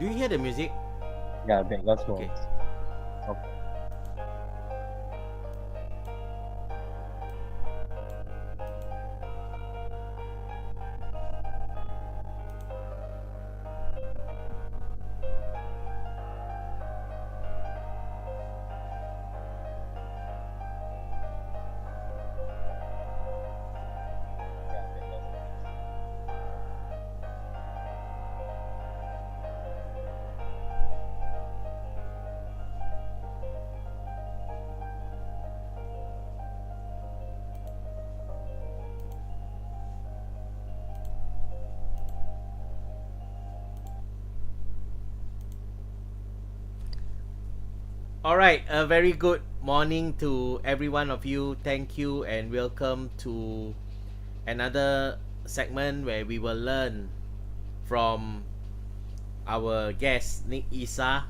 Do you hear the music? Yeah, background Okay. smalls. Okay. Yeah, background smalls. All right. A very good morning to every one of you. Thank you and welcome to another segment where we will learn from our guest Nick Isa,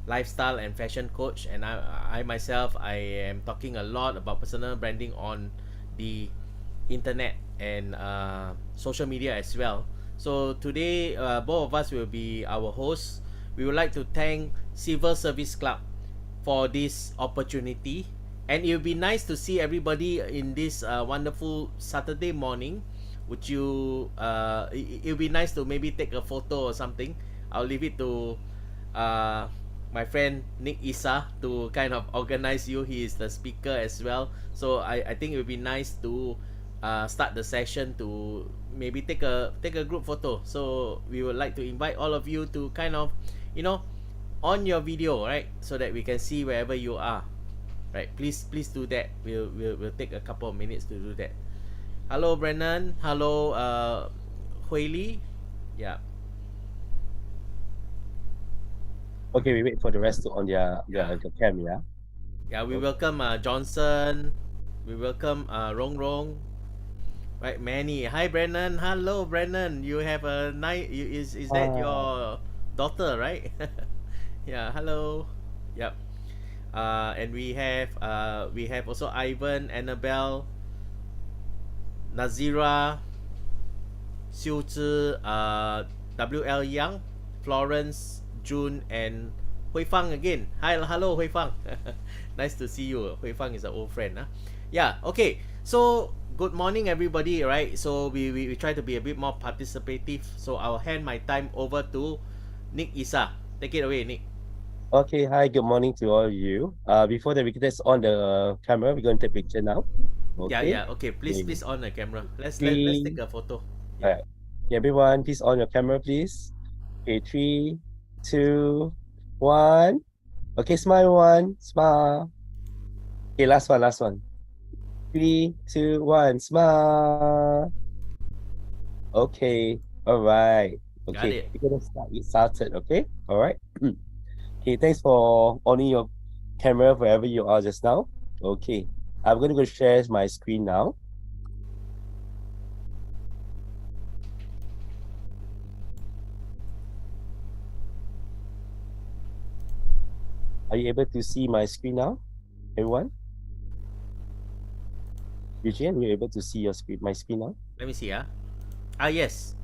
lifestyle and fashion coach, and I myself I am talking a lot about personal branding on the internet and social media as well. So today, both of us will be our hosts. We would like to thank Civil Service Club for this opportunity, and it would be nice to see everybody in this wonderful Saturday morning. Would you? It would be nice to maybe take a photo or something. I'll leave it to uh, my friend Nick Isa to kind of organize you. He is the speaker as well. So I think it would be nice to start the session to maybe take a group photo. So we would like to invite all of you to kind of, you know, on your video, right? So that we can see wherever you are. Right. Please do that. We'll take a couple of minutes to do that. Hello Brennan. Hello Hui Li. Yeah. Okay, we wait for the rest to on Yeah. the camera. Yeah, we Okay. welcome Johnson. We welcome Rong Rong. Right, Manny. Hi, Brennan. Hello, Brennan. You have a night. Is that Ah, your daughter, right? Yeah. Hello. Yep. And we have also Ivan, Annabelle, Nazira, Xiu Zhi, WL Yang, Florence, June, and Hui Fang again. Hi, hello, Hui Fang. Nice to see you. Hui Fang is an old friend. Huh? Yeah, okay. So, good morning, everybody, right? So, we try to be a bit more participative. So, I'll hand my time over to Nick Isa. Take it away, Nick. okay, hi, good morning to all of you. Before that, we can just on the camera. We're going to take picture now. Yeah, Okay. yeah, okay. Okay. Please on the camera. Let's Three. take a photo. All Yeah. right. Okay, everyone, please on your camera, please. Okay, 3, 2, 1. Okay, smile one, smile. Okay, last one. 3, 2, 1, smile. Okay, all right. Got Okay, it. we're gonna start. Get started. Okay, all right. Okay, thanks for owning your camera wherever you are just now. Okay, I'm gonna go share my screen now. Are you able to see my screen now, everyone? Eugene, you able to see your screen, my screen now? Let me see. Yes.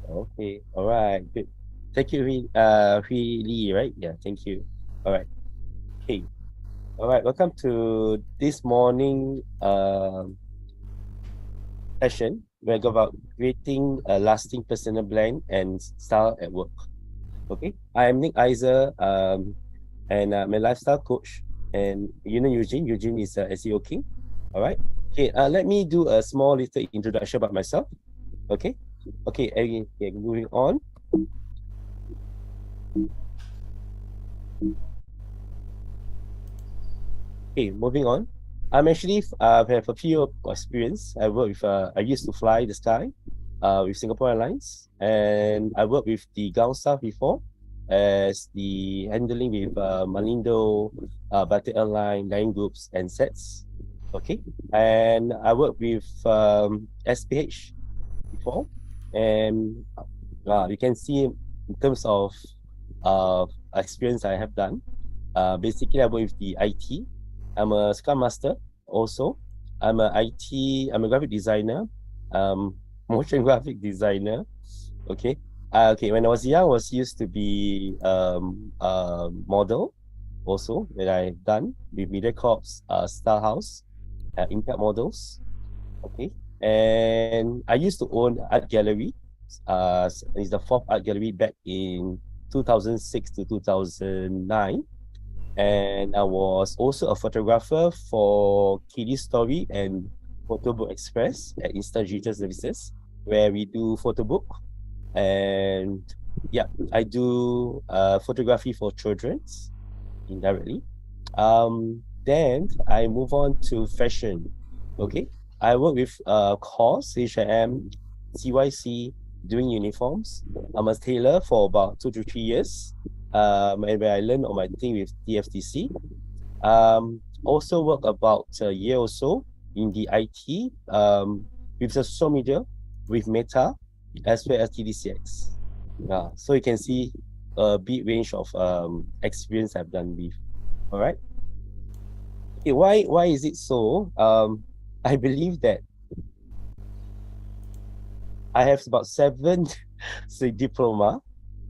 Okay, all right, good. Thank you, Hui Lee, right? Yeah, thank you. All right. Okay. All right. Welcome to this morning session. We're about creating a lasting personal brand and style at work. Okay. I'm Nick Iser, and I'm a lifestyle coach. And you know Eugene. Eugene is a SEO king. All right. Okay. Let me do a small little introduction about myself. Okay. Okay. Okay, moving on. Okay, moving on. I'm actually have a few experience. I work with I used to fly the sky with Singapore Airlines, and I worked with the ground staff before as the handling with Malindo, Batik Airline, Line Groups, and sets. Okay, and I worked with SPH before, and you can see in terms of uh experience I have done. Basically, I work with the IT. I'm a Scrum Master also. I'm a IT. I'm a graphic designer. Um, motion graphic designer. Okay. Okay, when I was young, I was used to be model also that I've done with MediaCorp's Star House, Impact Models. Okay, and I used to own art gallery. It's the fourth art gallery back in 2006 to 2009. And I was also a photographer for Kiddie Story and Photobook Express at Instant Digital Services, where we do photo book. And yeah, I do photography for children's indirectly. Then I move on to fashion. Okay, I work with COS, H&M, CYC, doing uniforms. I'm a tailor for about 2 to 3 years. And where I learned on my thing with TFTC. Also work about a year or so in the IT with the social media, with Meta, as well as TDCX. Yeah, so you can see a big range of experience I've done with. All right. Okay, why is it so? I believe that I have about 7 say diploma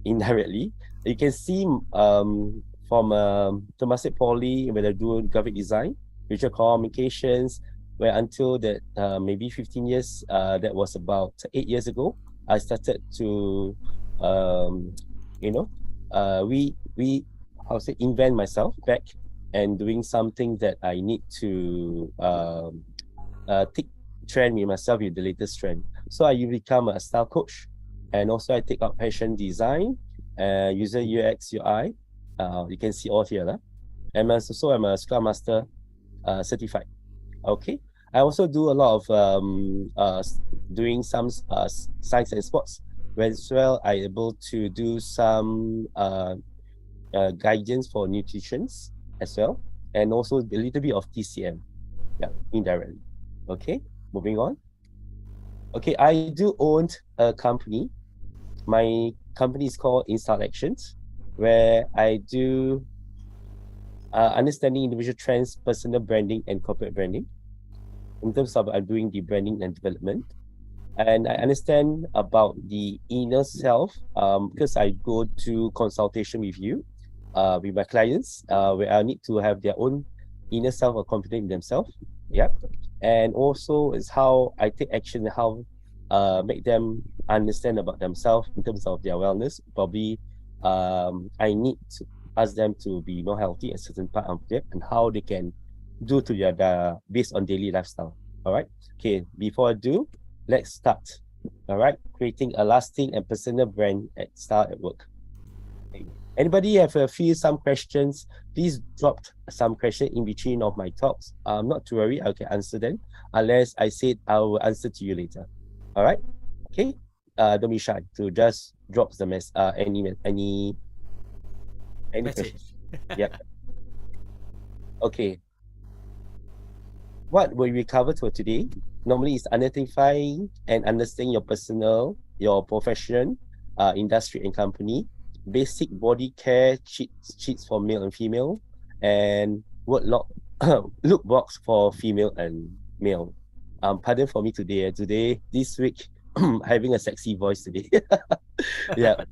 indirectly. You can see from Temasek Poly where I do graphic design, visual communications, where until that maybe 15 years, that was about 8 years ago, I started to you know we how to say invent myself back and doing something that I need to take trend with myself with the latest trend. So I become a style coach, and also I take up fashion design, user UX UI. You can see all here, and I'm a Scrum Master certified. Okay. I also do a lot of doing some science and sports, as well I able to do some guidance for nutritions as well, and also a little bit of TCM, yeah, indirectly. Okay, moving on. Okay, I do own a company. My company is called Install Actions, where I do understanding individual trends, personal branding, and corporate branding. In terms of doing the branding and development, and I understand about the inner self because I go to consultation with you, with my clients, where I need to have their own inner self or confidence in themselves. Yep. And also is how I take action and how make them understand about themselves in terms of their wellness. Probably I need to ask them to be more healthy at certain part of it and how they can do to their based on daily lifestyle. All right. Okay. Before I do, let's start. All right. Creating a lasting and personal brand at Style at Work. Okay. Anybody have some questions? Please drop some question in between of my talks. Not to worry, I can answer them. Unless I said I will answer to you later. All right. Okay. Don't be shy to just drop the any question. Yep. Okay. What will we cover for today? Normally is identifying and understanding your personal, your profession, industry and company, basic body care sheets for male and female, and word look box for female and male. Pardon for me today. This week, having a sexy voice today. Yeah.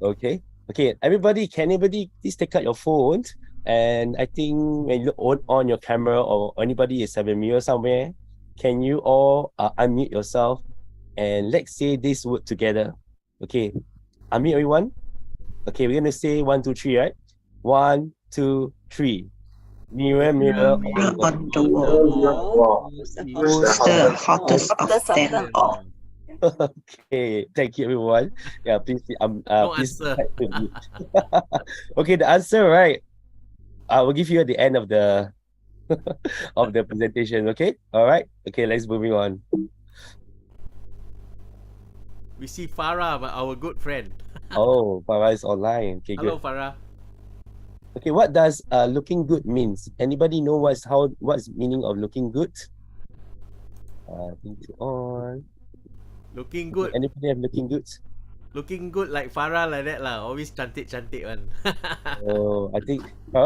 Okay. Okay. Can anybody please take out your phone? And I think when you look on your camera or anybody is having a mirror somewhere, can you all unmute yourself and let's say this word together. Okay. Unmute everyone. Okay, we're gonna say 1, 2, 3, right? 1, 2, 3. Mirror, mirror on the wall. Who's the hottest of them all? Okay, thank you everyone. Yeah, please No please answer. Okay, the answer, right? I will give you at the end of the of the presentation. Okay, all right. Okay, let's moving on. We see Farah, our good friend. Oh, Farah is online. Okay, Hello, good. Farah. Okay, what does looking good means? Anybody know what's meaning of looking good? On. Looking good. Anybody have looking good? Looking good like Farah like that lah. Always cantik one. Oh, I think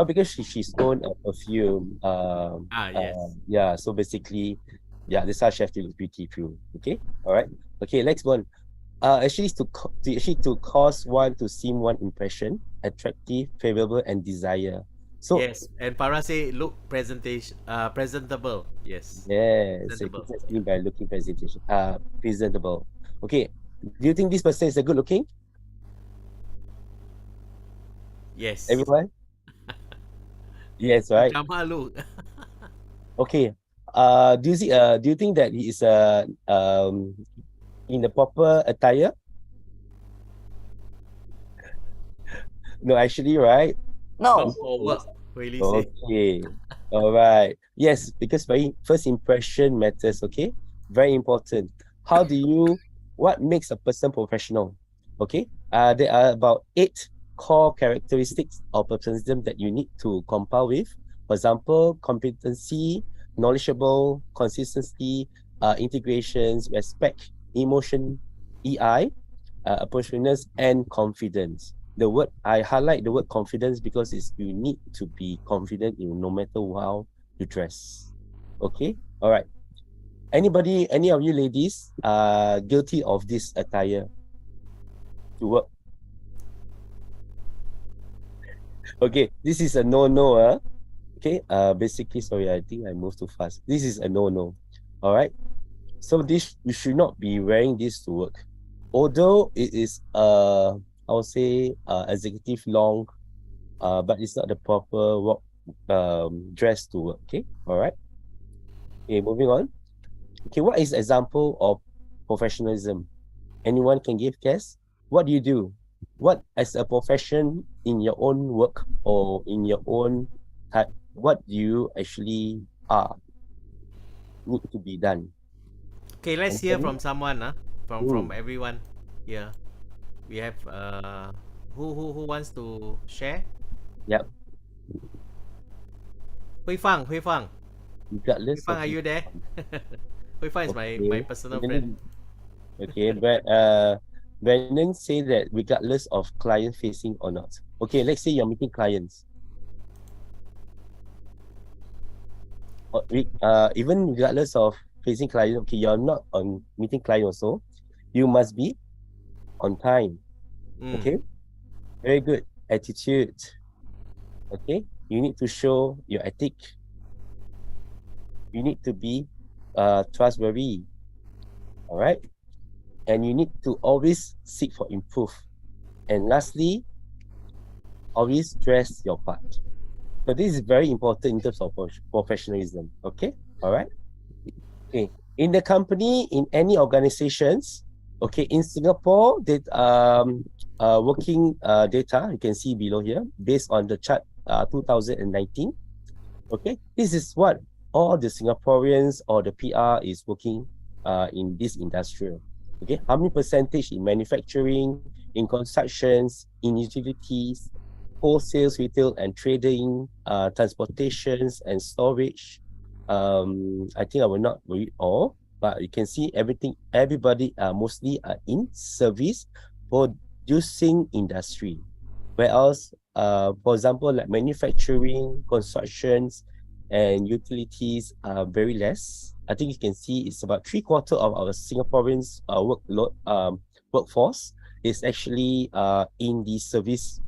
because she's owned a perfume. Yes. Yeah. So basically, yeah, this how she have to look beautiful. Okay. All right. Okay. Next one. Actually to cause one to seem one impression attractive, favorable, and desire. So Yes, and Farah say look presentable. Yes, yes, it presentable. is Yeah. seen by looking presentable. Okay, do you think this person is a good looking? Yes. Everyone? Yes, right. Macam malu. Okay. Do you think that he is in the proper attire? No, actually, right? No. Not for work. Really say. Okay. All right. Yes, because very first impression matters, okay? Very important. What makes a person professional? Okay. There are about 8 core characteristics of professionalism that you need to compile with. For example, competency, knowledgeable, consistency, integrations, respect, emotion, EI, approachability, and confidence. I highlight the word confidence because you need to be confident in no matter how you dress. Okay, all right. Any of you ladies are guilty of this attire to work? Okay, this is a no. Okay, basically, sorry, I think I moved too fast. This is a no. All right. So you should not be wearing this to work. Although it is I would say executive long, but it's not the proper work dress to work. Okay, all right. Okay, moving on. Okay, what is example of professionalism? Anyone can give guess? What do you do? What as a profession in your own work or in your own type? What do you actually need to be done? Okay, let's hear Anybody? from someone, from Hmm. everyone here. We have who wants to share? Yep. Hui Fang, Hui Fang. Hui Regardless Fang, of are you there? Hui Fang is my okay. personal And friend. then okay, but Brandon say that regardless of client facing or not. Okay, let's say you're meeting clients. Even regardless of facing client, okay, you're not on meeting client also. You must be on time. Mm. Okay, very good attitude. Okay, you need to show your ethic. You need to be trustworthy. All right, and you need to always seek for improve. And lastly, always dress your part. So this is very important in terms of professionalism. Okay, all right. Okay, in the company, in any organizations, okay, in Singapore, working data you can see below here based on the chart 2019. Okay, this is what all the Singaporeans or the PR is working in this industrial. Okay, how many percentage in manufacturing, in constructions, in utilities, wholesales, retail and trading, transportations and storage. I think I will not read all, but you can see everybody mostly are in service producing industry. Whereas, for example, like manufacturing, constructions, and utilities are very less. I think you can see it's about 3/4 of our Singaporeans workforce is actually in the service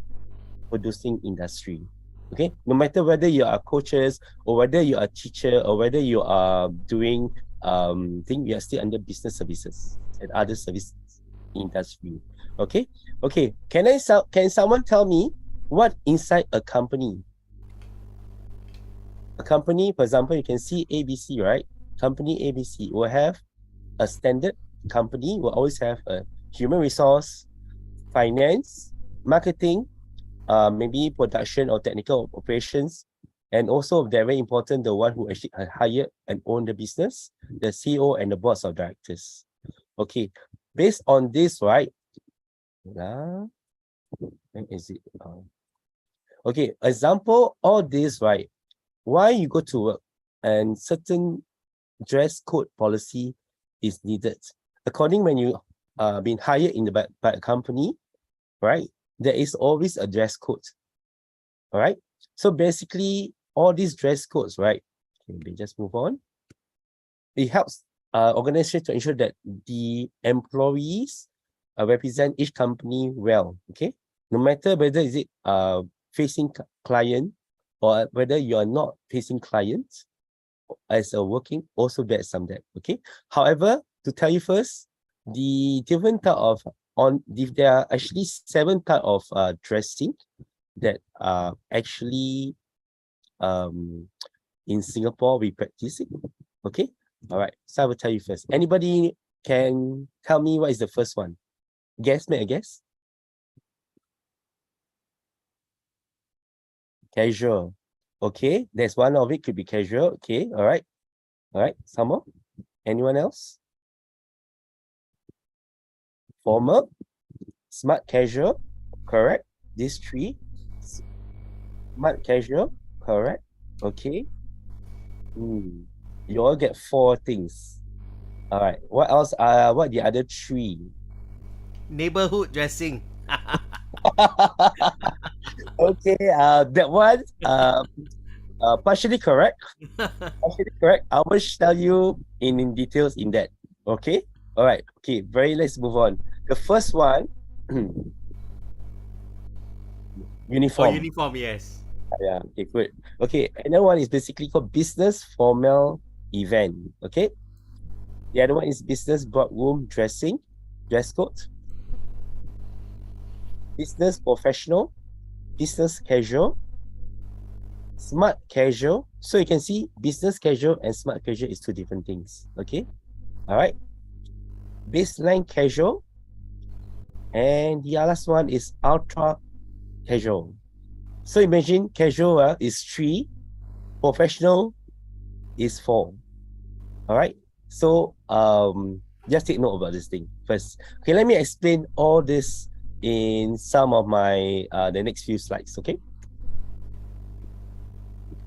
producing industry. Okay, no matter whether you are coaches or whether you are teacher or whether you are doing thing, you are still under business services and other service industry. Okay, can someone tell me what inside a company? A company, for example, you can see ABC, right? Company ABC will have a standard company, will always have a human resource, finance, marketing, maybe production or technical operations, and also they're very important, the one who actually hired and own the business, the CEO and the boards of directors. Okay, based on this, right? Where is it? Okay, example, all this, right? Why you go to work and certain dress code policy is needed. According when you been hired in by a company, right? There is always a dress code. All right. So basically, all these dress codes, right? Okay, just move on. It helps organizations to ensure that the employees represent each company well. Okay, no matter whether is it facing client or whether you are not facing clients as a working, also there's some that. Okay, however, to tell you first, the different type of there are actually 7 type of dressing that are actually in Singapore we practice it. Okay, all right, so I will tell you first. Anybody can tell me what is the first one? Guess, make a guess. Casual. Okay, there's one of it could be casual. Okay, all right. All right, some more. Anyone else? Formal, smart casual, correct. These 3. Smart casual, correct. Okay. You all get 4 things. All right. What else? What the other 3? Neighborhood dressing. Okay. That one. Partially correct. Partially correct. I will tell you in details in that. Okay. All right. Okay. Let's move on. The first one. Uniform. Oh, uniform, yes. Yeah, okay, good. Okay, another one is basically called business formal event. Okay. The other one is business boardroom dress code. Business professional, business casual, smart casual. So you can see business casual and smart casual is 2 different things. Okay. All right. Baseline casual. And the last one is ultra casual. So imagine casual is 3, professional is 4. All right. So just take note about this thing first. Okay, let me explain all this in some of my the next few slides. Okay.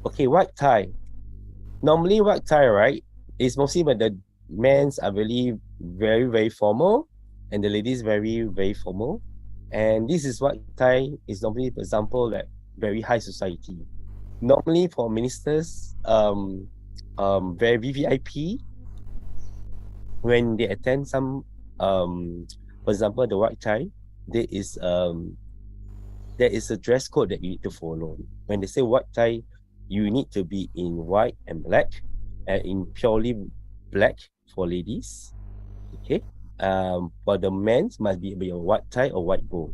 Okay, white tie. Normally white tie, right, is mostly when the men's are really very, very formal and the ladies very, very formal. And this is white tie is normally, for example, like very high society. Normally for ministers, very VVIP, when they attend some, for example, the white tie, there is a dress code that you need to follow. When they say white tie, you need to be in white and black, and in purely black for ladies. Okay. For the men must be a white tie or white bow.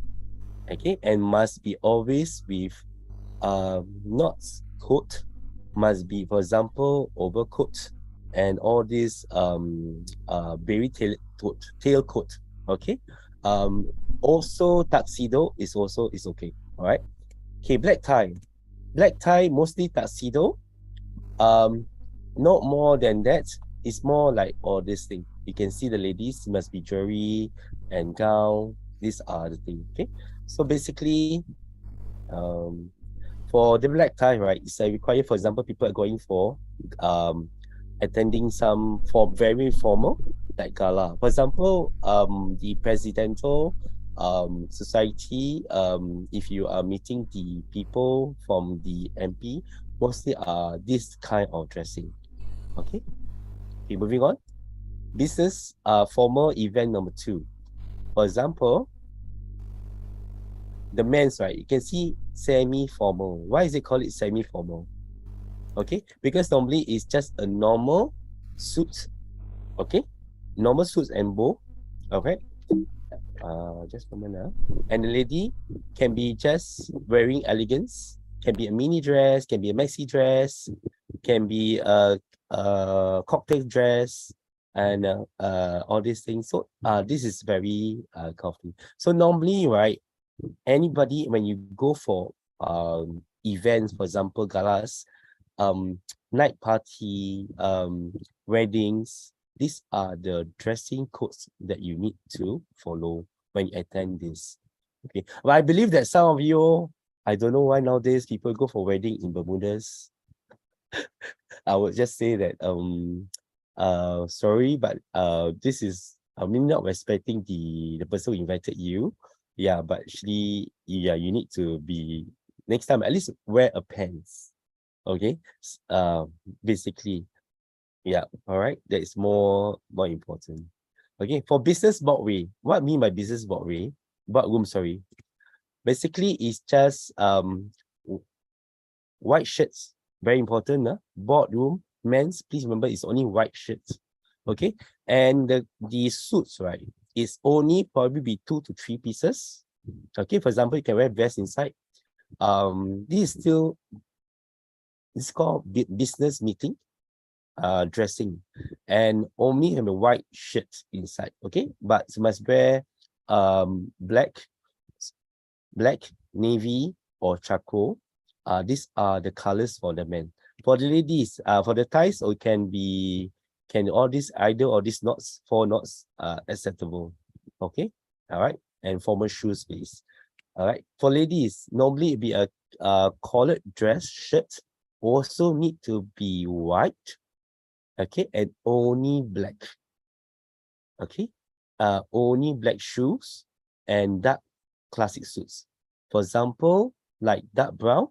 Okay, and must be always with not coat, must be, for example, overcoat and all this berry tail coat. Okay. Also tuxedo is okay. All right. Okay, black tie. Black tie mostly tuxedo. Not more than that. It's more like all this thing. You can see the ladies must be jewelry and gown. These are the things. Okay. So basically, for the black tie, right, it's required, for example, people are going for attending some very formal like gala. For example, the presidential society, if you are meeting the people from the MP, mostly are this kind of dressing. Okay. Okay, moving on. Business formal event number 2. For example, the men's, right, you can see semi-formal. Why is it called it semi-formal? Okay, because normally it's just a normal suit. Okay, normal suits and bow. Okay, just a moment. And the lady can be just wearing elegance, can be a mini dress, can be a maxi dress, can be a cocktail dress, and all these things. So this is very comfy. So normally, right, anybody, when you go for events, for example, galas, night party, weddings, these are the dressing codes that you need to follow when you attend this. Okay, but I believe that some of you, I don't know why nowadays people go for wedding in Bermudas. I would just say that sorry, but this is, I mean, not respecting the person who invited you. Yeah, but actually, yeah, you need to be, next time at least wear a pants. Okay. Basically, yeah. All right, that is more important. Okay, for business boardway, what I mean by business boardway, boardroom, sorry. Basically, it's just white shirts. Very important, boardroom, men's, please remember it's only white shirts. Okay, and the suits, right, is only probably be 2 to 3 pieces. Okay, for example, you can wear vest inside. This is still, it's called business meeting dressing, and only have a white shirt inside. Okay, but you must wear black, navy, or charcoal. These are the colors for the men. For the ladies, for the ties, or can all these, either or these knots, 4 knots, acceptable. Okay, all right, and formal shoes, please. All right, for ladies, normally it be a collared dress shirt, also need to be white. Okay, and only black. Okay, only black shoes and dark classic suits. For example, like dark brown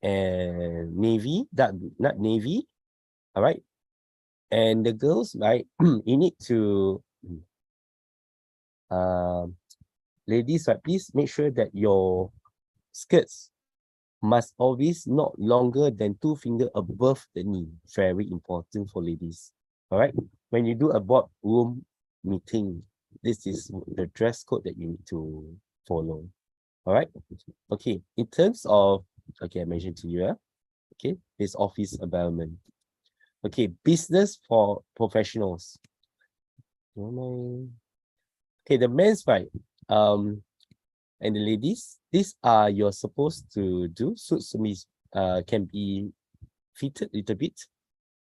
and navy, not navy. All right, and the girls, right, you need to ladies, right, please make sure that your skirts must always not longer than 2 fingers above the knee. Very important for ladies. All right, when you do a boardroom meeting, this is the dress code that you need to follow. All right, okay, in terms of, okay, I mentioned to you, okay, this office environment. Okay, business for professionals. Okay, the men's, right, and the ladies, these are you're supposed to do. Suits can be fitted a little bit,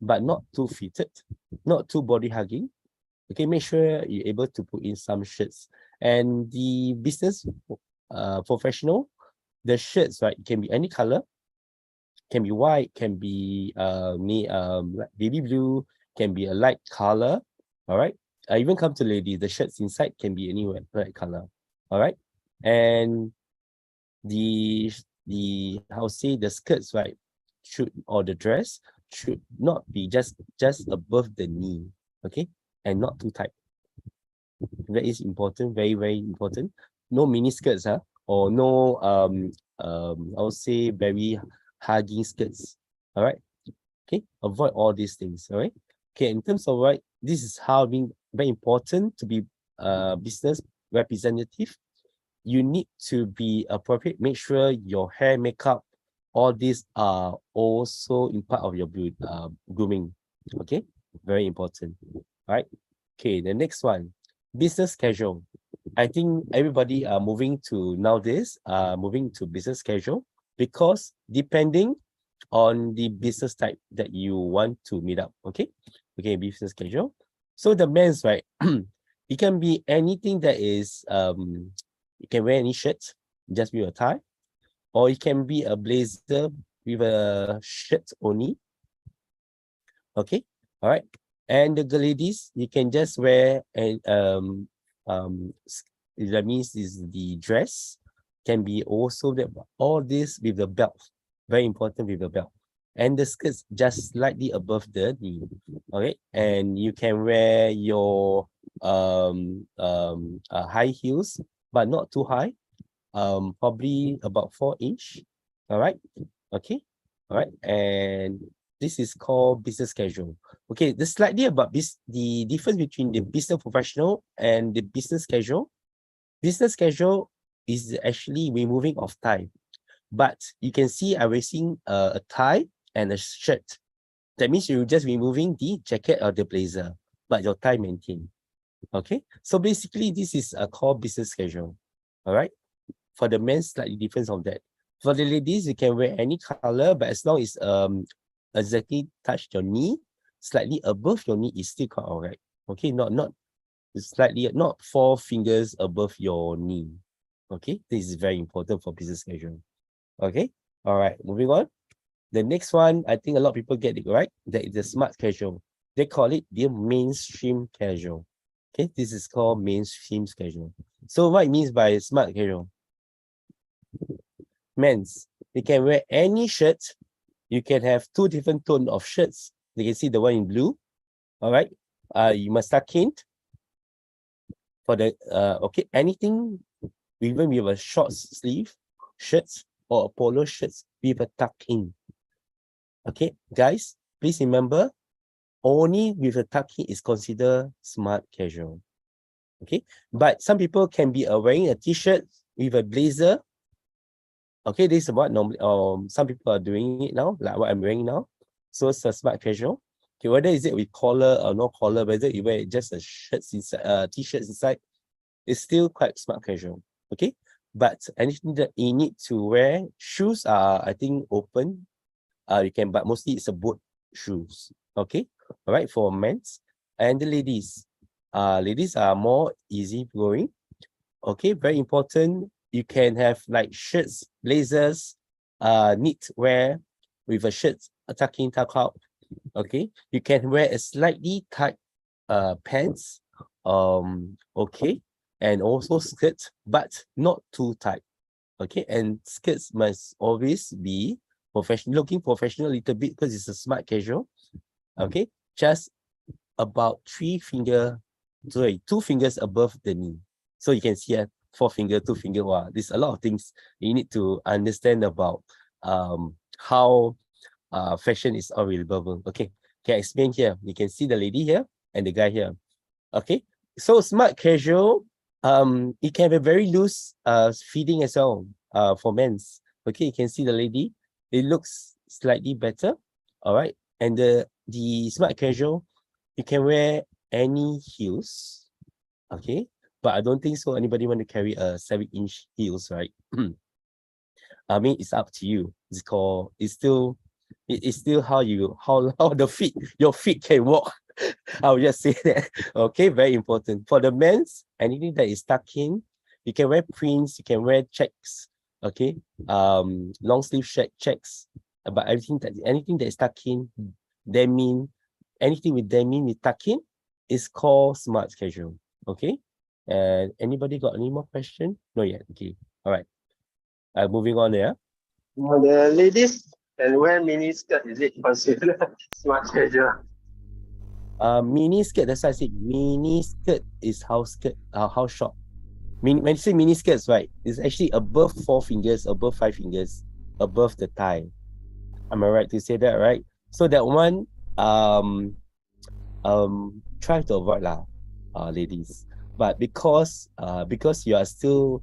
but not too fitted, not too body hugging. Okay, make sure you're able to put in some shirts. And the business professional, the shirts, right, can be any color, can be white, can be baby blue, can be a light color. All right, I even come to ladies, the shirts inside can be any light color. All right, and the how say, the skirts, right, should, or the dress should not be just above the knee. Okay, and not too tight. That is important, very, very important. No mini skirts, or no I would say very hugging skirts. All right, okay, avoid all these things. All right, okay, in terms of, right, this is how being very important to be business representative. You need to be appropriate. Make sure your hair, makeup, all these are also in part of your grooming. Okay, very important. All right, okay, the next one, business casual. I think everybody are moving to nowadays, moving to business casual, because depending on the business type that you want to meet up. Okay, okay, business casual. So the men's, right, it can be anything that is you can wear any shirt, just with a tie, or it can be a blazer with a shirt only. Okay, all right. And the ladies, you can just wear and that means is the dress, can be also that, all this with the belt, very important, with the belt, and the skirts just slightly above the knee. Okay, and you can wear your high heels, but not too high, probably about 4 inch. All right, okay, all right, and this is called business casual. Okay, the slightly about this, the difference between the business professional and the business casual. Business casual is actually removing of tie, but you can see I'm wearing a tie and a shirt. That means you're just removing the jacket or the blazer, but your tie maintained. Okay, so basically this is a called business casual. All right, for the men, slightly different of that. For the ladies, you can wear any color, but as long as exactly touch your knee, slightly above your knee is still quite alright. Okay, not slightly, not 4 fingers above your knee. Okay, this is very important for business casual. Okay, all right, moving on. The next one, I think a lot of people get it right. That is the smart casual. They call it the mainstream casual. Okay, this is called mainstream casual. So what it means by smart casual? Men's, you can wear any shirt. You can have 2 different tone of shirts. You can see the one in blue. All right, you must tuck in. For the okay, anything even with a short sleeve shirts or a polo shirts with a tuck in. Okay, guys, please remember, only with a tuck in is considered smart casual. Okay, but some people can be wearing a t-shirt with a blazer. Okay, this is what normally some people are doing it now, like what I'm wearing now. So it's a smart casual. Okay, whether is it with collar or no collar, whether you wear just a shirts inside, t-shirts inside, it's still quite smart casual. Okay, but anything that you need to wear, shoes are I think open. You can, but mostly it's a boat shoes. Okay, all right, for men's and the ladies. Ladies are more easy going. Okay, very important. You can have like shirts, blazers, knit wear with a shirt, a tuck in, tuck out. Okay, you can wear a slightly tight pants. Okay, and also skirts, but not too tight. Okay, and skirts must always be professional, looking professional a little bit because it's a smart casual. Okay, just about 2 fingers above the knee. So you can see 4 finger, 2 finger. Wow, there's a lot of things you need to understand about how fashion is available. Okay, can I explain here? You can see the lady here and the guy here. Okay, so smart casual, it can be very loose fitting as well for men's. Okay, you can see the lady, it looks slightly better. All right, and the smart casual, you can wear any heels. Okay, but I don't think so anybody want to carry a 7-inch heels, right? I mean, it's up to you. It's still how the feet, your feet can walk. I'll just say that. Okay, very important. For the men's, anything that is tucked in, you can wear prints, you can wear checks. Okay, long sleeve checks. But anything that is tucked in, denim, anything with denim with tuck in is called smart casual. Okay, and anybody got any more question? No yet. Okay, all right. Moving on there. The ladies can wear mini skirt. Is it considered smart casual? Mini skirt. That's why I said mini skirt is house skirt. House short. When you say mini skirts, right? It's actually above 4 fingers, above 5 fingers, above the thigh. Am I right to say that, right? So that one, try to avoid ladies. But because you are still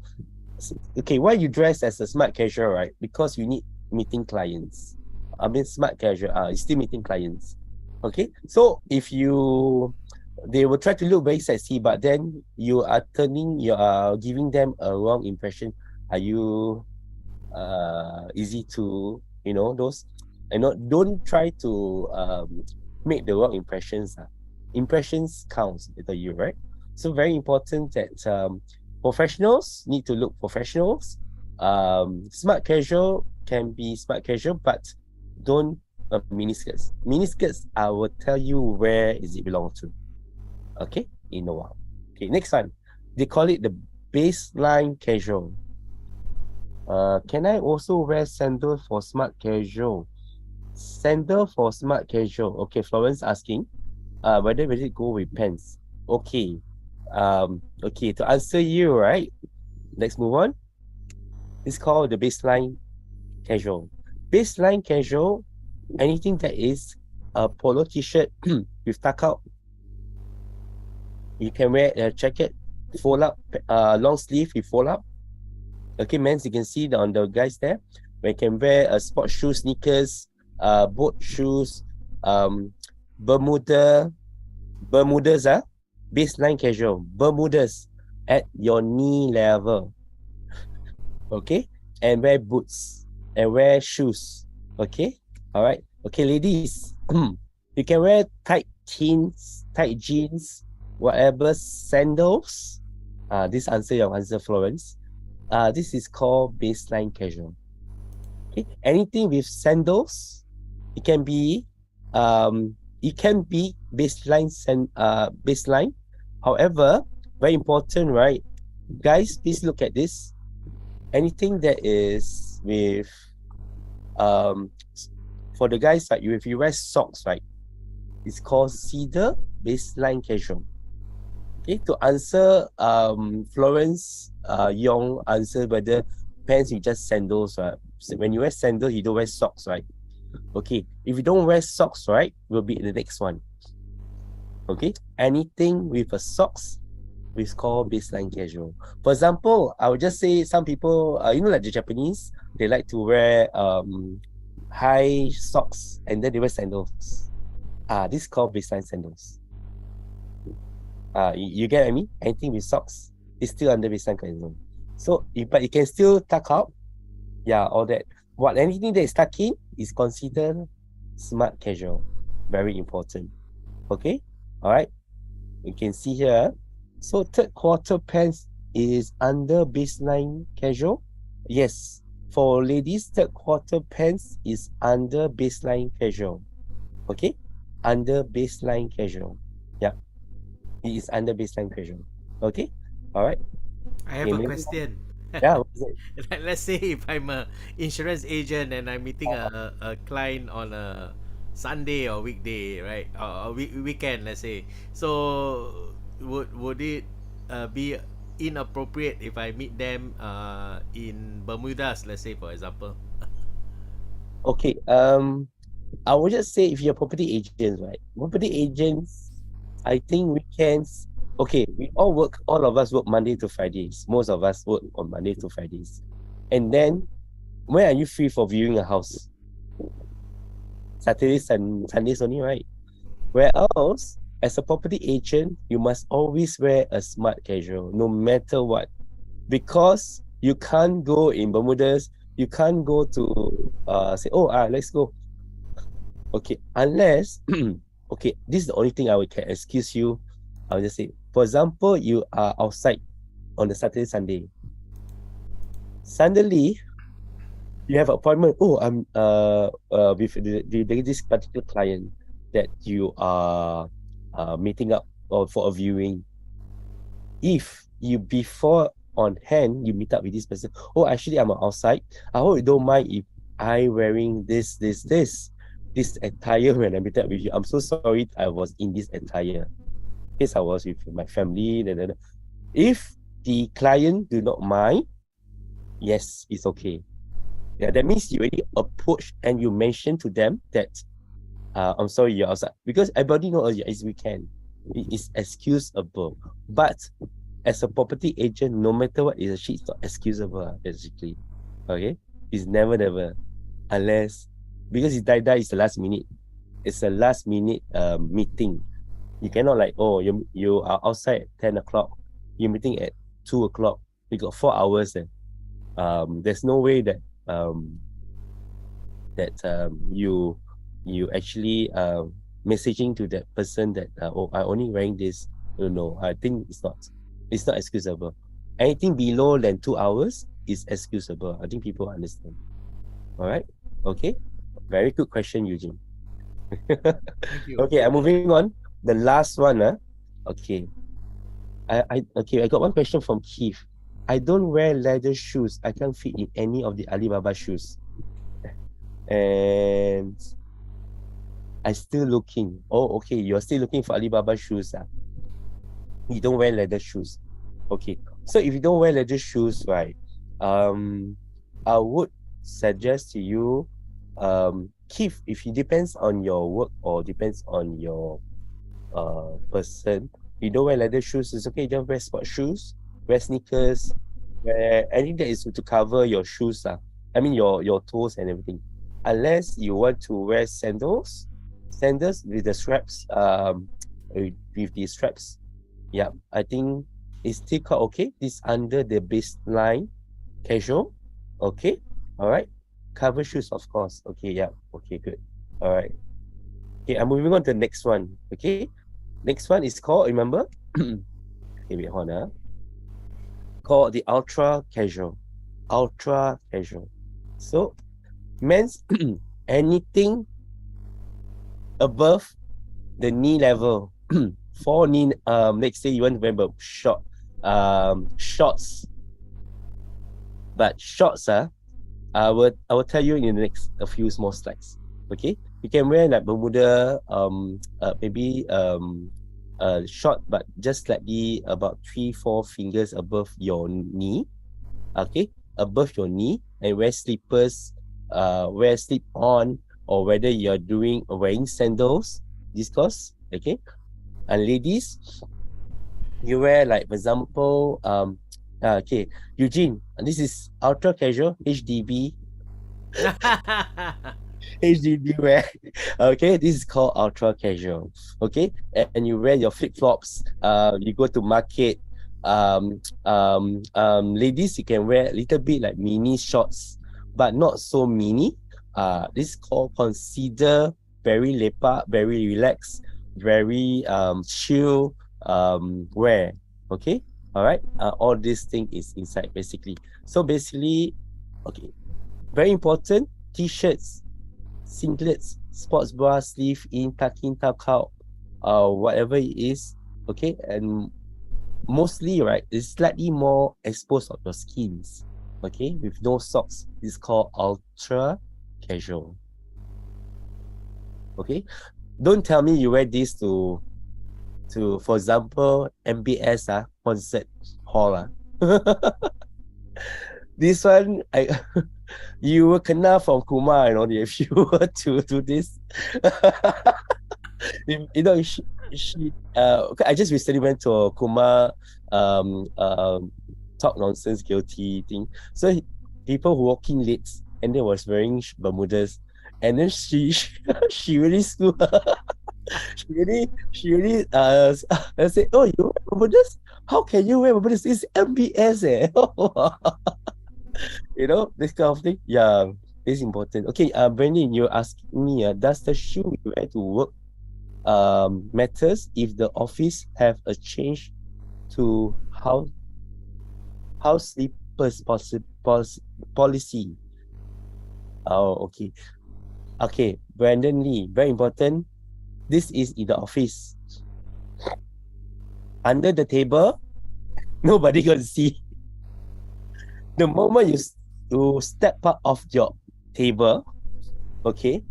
okay, why you dress as a smart casual, right? Because you need meeting clients. I mean, smart casual, you still meeting clients. Okay, so if they will try to look very sexy, but then you are giving them a wrong impression. Are you easy to, those, don't try to make the wrong impressions. Impressions counts to you, right? So very important that professionals need to look professionals. Smart casual can be smart casual, but don't miniskirts. Miniskirts, I will tell you where is it belong to. Okay, in a while. Okay, next one. They call it the baseline casual. Can I also wear sandal for smart casual? Sandal for smart casual. Okay, Florence asking, whether will it go with pants? Okay. Okay, to answer you, right? Let's move on. It's called the baseline casual. Baseline casual, anything that is a polo t-shirt with tuck out. You can wear a jacket, fold up, long sleeve with fold up. Okay, men's, you can see on the guys there. We can wear a sport shoes, sneakers, boat shoes, Bermudas, baseline casual, Bermudas at your knee level. Okay, and wear boots and wear shoes. Okay, all right. Okay, ladies, you can wear tight jeans, whatever, sandals. This answer your answer, Florence. This is called baseline casual. Okay, anything with sandals, it can be baseline. However, very important, right? Guys, please look at this. Anything that is with for the guys, like if you wear socks, right? It's called cedar baseline casual. Okay, to answer Florence Young answer whether pants with just sandals, right? So when you wear sandals, you don't wear socks, right? Okay, if you don't wear socks, right, will be the next one. Okay, anything with a socks we call baseline casual. For example, I would just say some people, like the Japanese, they like to wear high socks and then they wear sandals. This is called baseline sandals. You get what I mean? Anything with socks is still under baseline casual. So, but you can still tuck out, all that. Anything that is tucked in is considered smart casual. Very important. Okay, all right. You can see here. So third quarter pants is under baseline casual. Yes, for ladies, third quarter pants is under baseline casual. Okay, under baseline casual. Yeah, it is under baseline casual. Okay, all right. I have Okay, a maybe- question. Yeah, what is it? Let's say if I'm a insurance agent and I'm meeting a client on a Sunday or weekday, right? Or weekend, let's say. So would it be inappropriate if I meet them in Bermudas, let's say, for example? Okay, I would just say if you're property agents, right? Property agents, I think weekends. Okay, all of us work Monday to Fridays. Most of us work on Monday to Fridays. And then, when are you free for viewing a house? Saturdays and Sundays only, right? Whereas, as a property agent, you must always wear a smart casual, no matter what. Because you can't go in Bermudas, you can't go to say, let's go. Okay, unless okay, this is the only thing can excuse you. I'll just say, for example, you are outside on the Saturday, Sunday. Suddenly, you have an appointment. Oh, I'm with this particular client that you are meeting up or for a viewing. If you before on hand you meet up with this person, actually I'm outside. I hope you don't mind if I wearing this attire when I meet up with you. I'm so sorry I was in this attire. Yes, I was with my family. If the client do not mind, yes, it's okay. Yeah, that means you already approach and you mention to them that I'm sorry you're outside. Because everybody knows it's weekend. It is excusable. But as a property agent, no matter what, it's not excusable, basically. Okay? It's never. Unless, because it's it's the last minute. It's a last minute meeting. You cannot you are outside at 10 o'clock. You're meeting at 2 o'clock. You got 4 hours then. There's no way that you actually messaging to that person that I only wearing this. No, I think it's not excusable. Anything below than 2 hours is excusable. I think people understand. All right. Okay. Very good question, Eugene. Thank you. Okay, I'm moving on. The last one, okay. I got one question from Keith. I don't wear leather shoes. I can't fit in any of the Alibaba shoes. And I still looking. Oh, okay. You're still looking for Alibaba shoes. You don't wear leather shoes. Okay. So if you don't wear leather shoes, right? I would suggest to you, Keith, if it depends on your work or depends on your person, you don't wear leather shoes, it's okay. You don't wear sport shoes, wear sneakers, wear anything that is to cover your shoes. I mean your toes and everything. Unless you want to wear sandals with the straps, with the straps. Yeah, I think it's still quite okay. It's under the baseline casual. Okay, all right. Cover shoes, of course. Okay, yeah. Okay, good. All right. Okay, I'm moving on to the next one. Okay, next one is called, remember? Okay, wait, hold on. Called the ultra casual. Ultra casual. So, men's anything above the knee level. For knee, let's say you want to wear shorts. But shorts, I will tell you in the next a few small slides. Okay, you can wear like Bermuda, maybe short, but just slightly about 3-4 fingers above your knee. Okay, above your knee, and wear slippers, wear slip on, or whether you're wearing sandals, this course. Okay, and ladies, you wear, like, for example, okay, Eugene, this is ultra casual HDB wear. Okay, this is called ultra casual. Okay, and you wear your flip flops. You go to market. Ladies, you can wear a little bit like mini shorts, but not so mini. This is called consider very lepak, very relaxed, very chill wear. Okay, all right. All this thing is inside basically. So basically, okay, very important. T-shirts, singlets, sports bra, sleeve in, tuck in, tuck out, whatever it is, okay, and mostly, right, it's slightly more exposed of your skins, okay, with no socks. It's called ultra casual. Okay, don't tell me you wear this to for example, MBS concert hall This one, you will kena from Kumar, if you were to do this. I just recently went to a Kumar talk nonsense guilty thing. So people who walking late and they was wearing Bermudas, and then she really screwed her. she really I said, oh, you wear Bermudas? How can you wear Bermudas? It's MBS this kind of thing. Yeah, it's important. Okay, Brandon, you're asking me, does the shoe you wear to work matters if the office have a change to house slippers policy? Oh, okay. Okay, Brandon Lee, very important. This is in the office. Under the table, nobody gonna see. The moment you step out of your table, okay,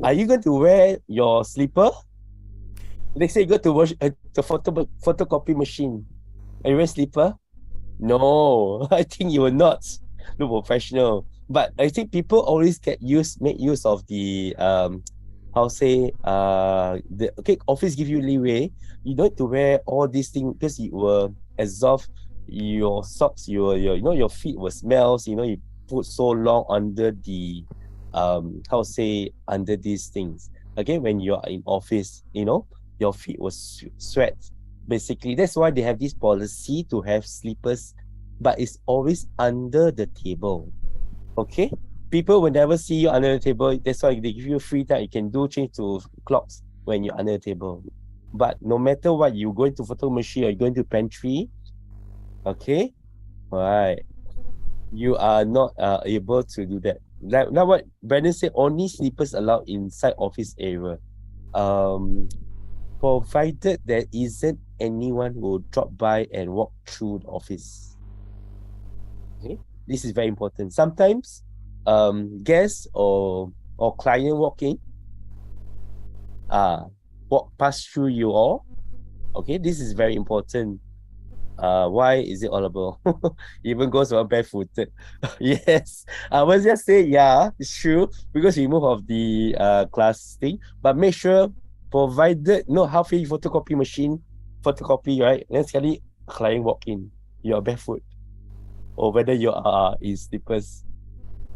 are you going to wear your slipper? Let's say you go to wash the photocopy machine. Are you wearing slipper? No, I think you will not look professional. But I think people always make use of the office give you leeway. You don't have to wear all these things because it will absorb your socks, your feet will smells, you put so long under the under these things. Again, when you're in office, your feet will sweat. Basically, that's why they have this policy to have slippers, but it's always under the table. Okay? People will never see you under the table. That's why they give you free time. You can change to clocks when you're under the table. But no matter what, you go into photo machine or you go into pantry, okay? All right. You are not able to do that. Now what Brandon said, only slippers allowed inside office area. Provided there isn't anyone who will drop by and walk through the office. Okay? This is very important. Sometimes guests or client walking walk past through you all. Okay, this is very important. Why is it all about? Even goes around barefooted. Yes. I was just say, yeah, it's true, because we move off the class thing, but make sure provided halfway photocopy machine, photocopy, right? Then sekali client walk in, you're barefoot, or whether you are in slippers.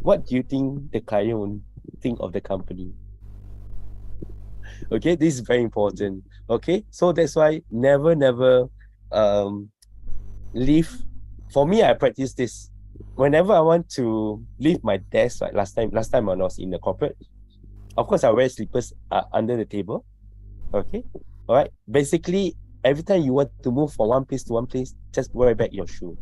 What do you think the client will think of the company? Okay, this is very important. Okay, so that's why never leave. For me, I practice this whenever I want to leave my desk. Right, last time when I was in the corporate, of course I wear slippers under the table. Okay, all right. Basically, every time you want to move from one place to one place, just wear back your shoe.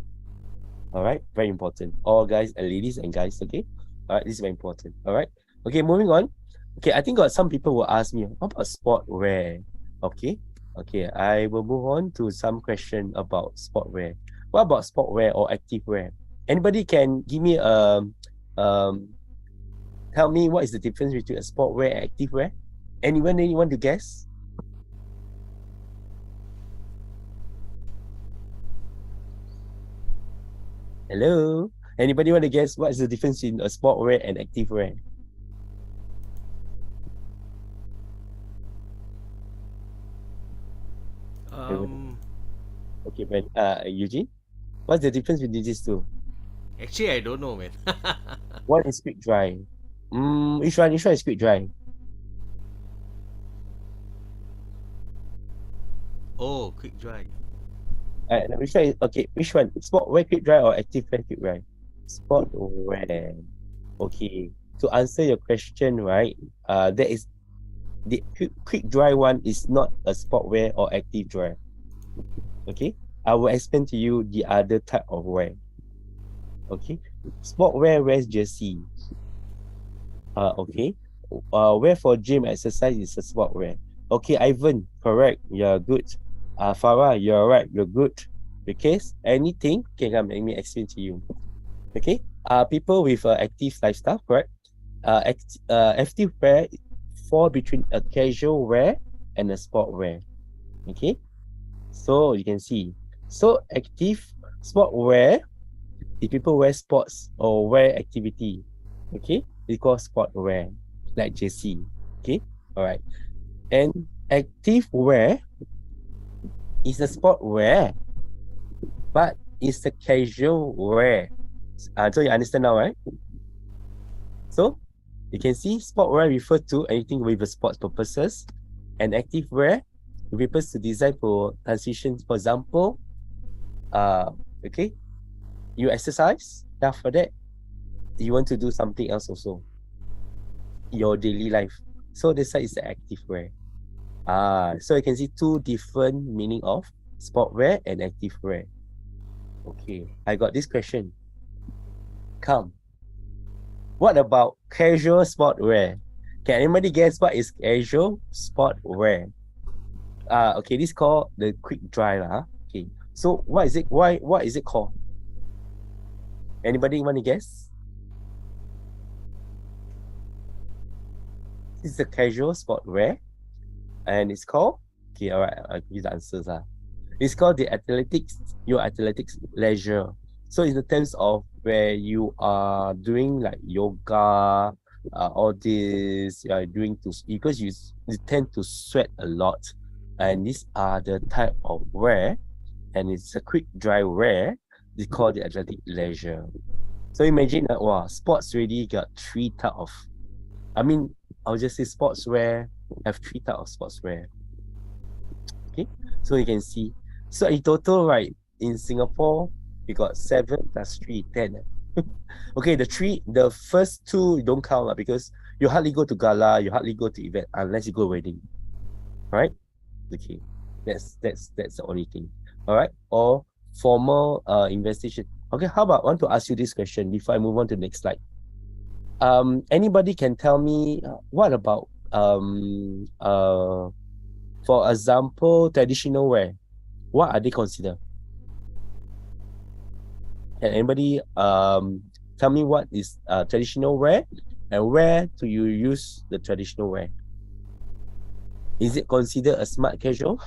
All right, very important. All guys and ladies and guys. Okay, all right. This is very important. All right. Okay, moving on. Okay, I think some people will ask me, what about sport wear? Okay, I will move on to some question about sport wear. What about sport wear or active wear? Anybody can give me tell me what is the difference between a sport wear and active wear? Anyone want to guess? Hello. Anybody want to guess what is the difference in a sport wear and active wear? Okay, but Eugene, what's the difference between these two? Actually, I don't know, man. One is quick dry. Which one is quick dry? Oh, quick dry. Which one? Which one? Sport wear quick dry or active wear quick dry? Sport wear. Okay. To answer your question, right? That is the quick dry one is not a sport wear or active dry. Okay. I will explain to you the other type of wear. Okay. Sport wear wears jersey. Okay. Wear for gym exercise is a sport wear. Okay, Ivan, correct. You're good. Farah, you're right. You're good. Okay, anything can come. Let me explain to you. Okay. People with active lifestyle, correct? Active wear fall between a casual wear and a sport wear. Okay. So you can see. So active sport wear, if people wear sports or wear activity, okay, they call sport wear, like jersey. Okay. All right. And active wear is a sport wear, but it's a casual wear. So you understand now, right? So you can see sport wear refers to anything with the sports purposes, and active wear refers to design for transitions. For example, okay, you exercise. After that, you want to do something else also, your daily life. So this side is the active wear. So you can see two different meaning of sport wear and active wear. Okay, I got this question. Come. What about casual sport wear? Can anybody guess what is casual sport wear? Okay, this is called the quick dry lah. Okay, so what is it? What is it called? Anybody want to guess? This is the casual sport wear, and it's called. Okay, all right. I'll give you the answers. It's called the your athletics leisure. So in the terms of where you are doing like yoga, all this, you are doing because you tend to sweat a lot, and these are the type of wear, and it's a quick dry wear. They call the athletic leisure. So imagine that sports already got three type of. I mean, I'll just say sports wear have three type of sports wear. Okay, so you can see. So in total, right, in Singapore, we got 7 plus 3, 10. Okay, the first two don't count because you hardly go to gala, you hardly go to event unless you go wedding. All right? Okay, that's the only thing. All right, or formal investigation. Okay, how about I want to ask you this question before I move on to the next slide. Anybody can tell me what about for example, traditional wear? What are they considered? Can anybody tell me what is traditional wear and where do you use the traditional wear? Is it considered a smart casual?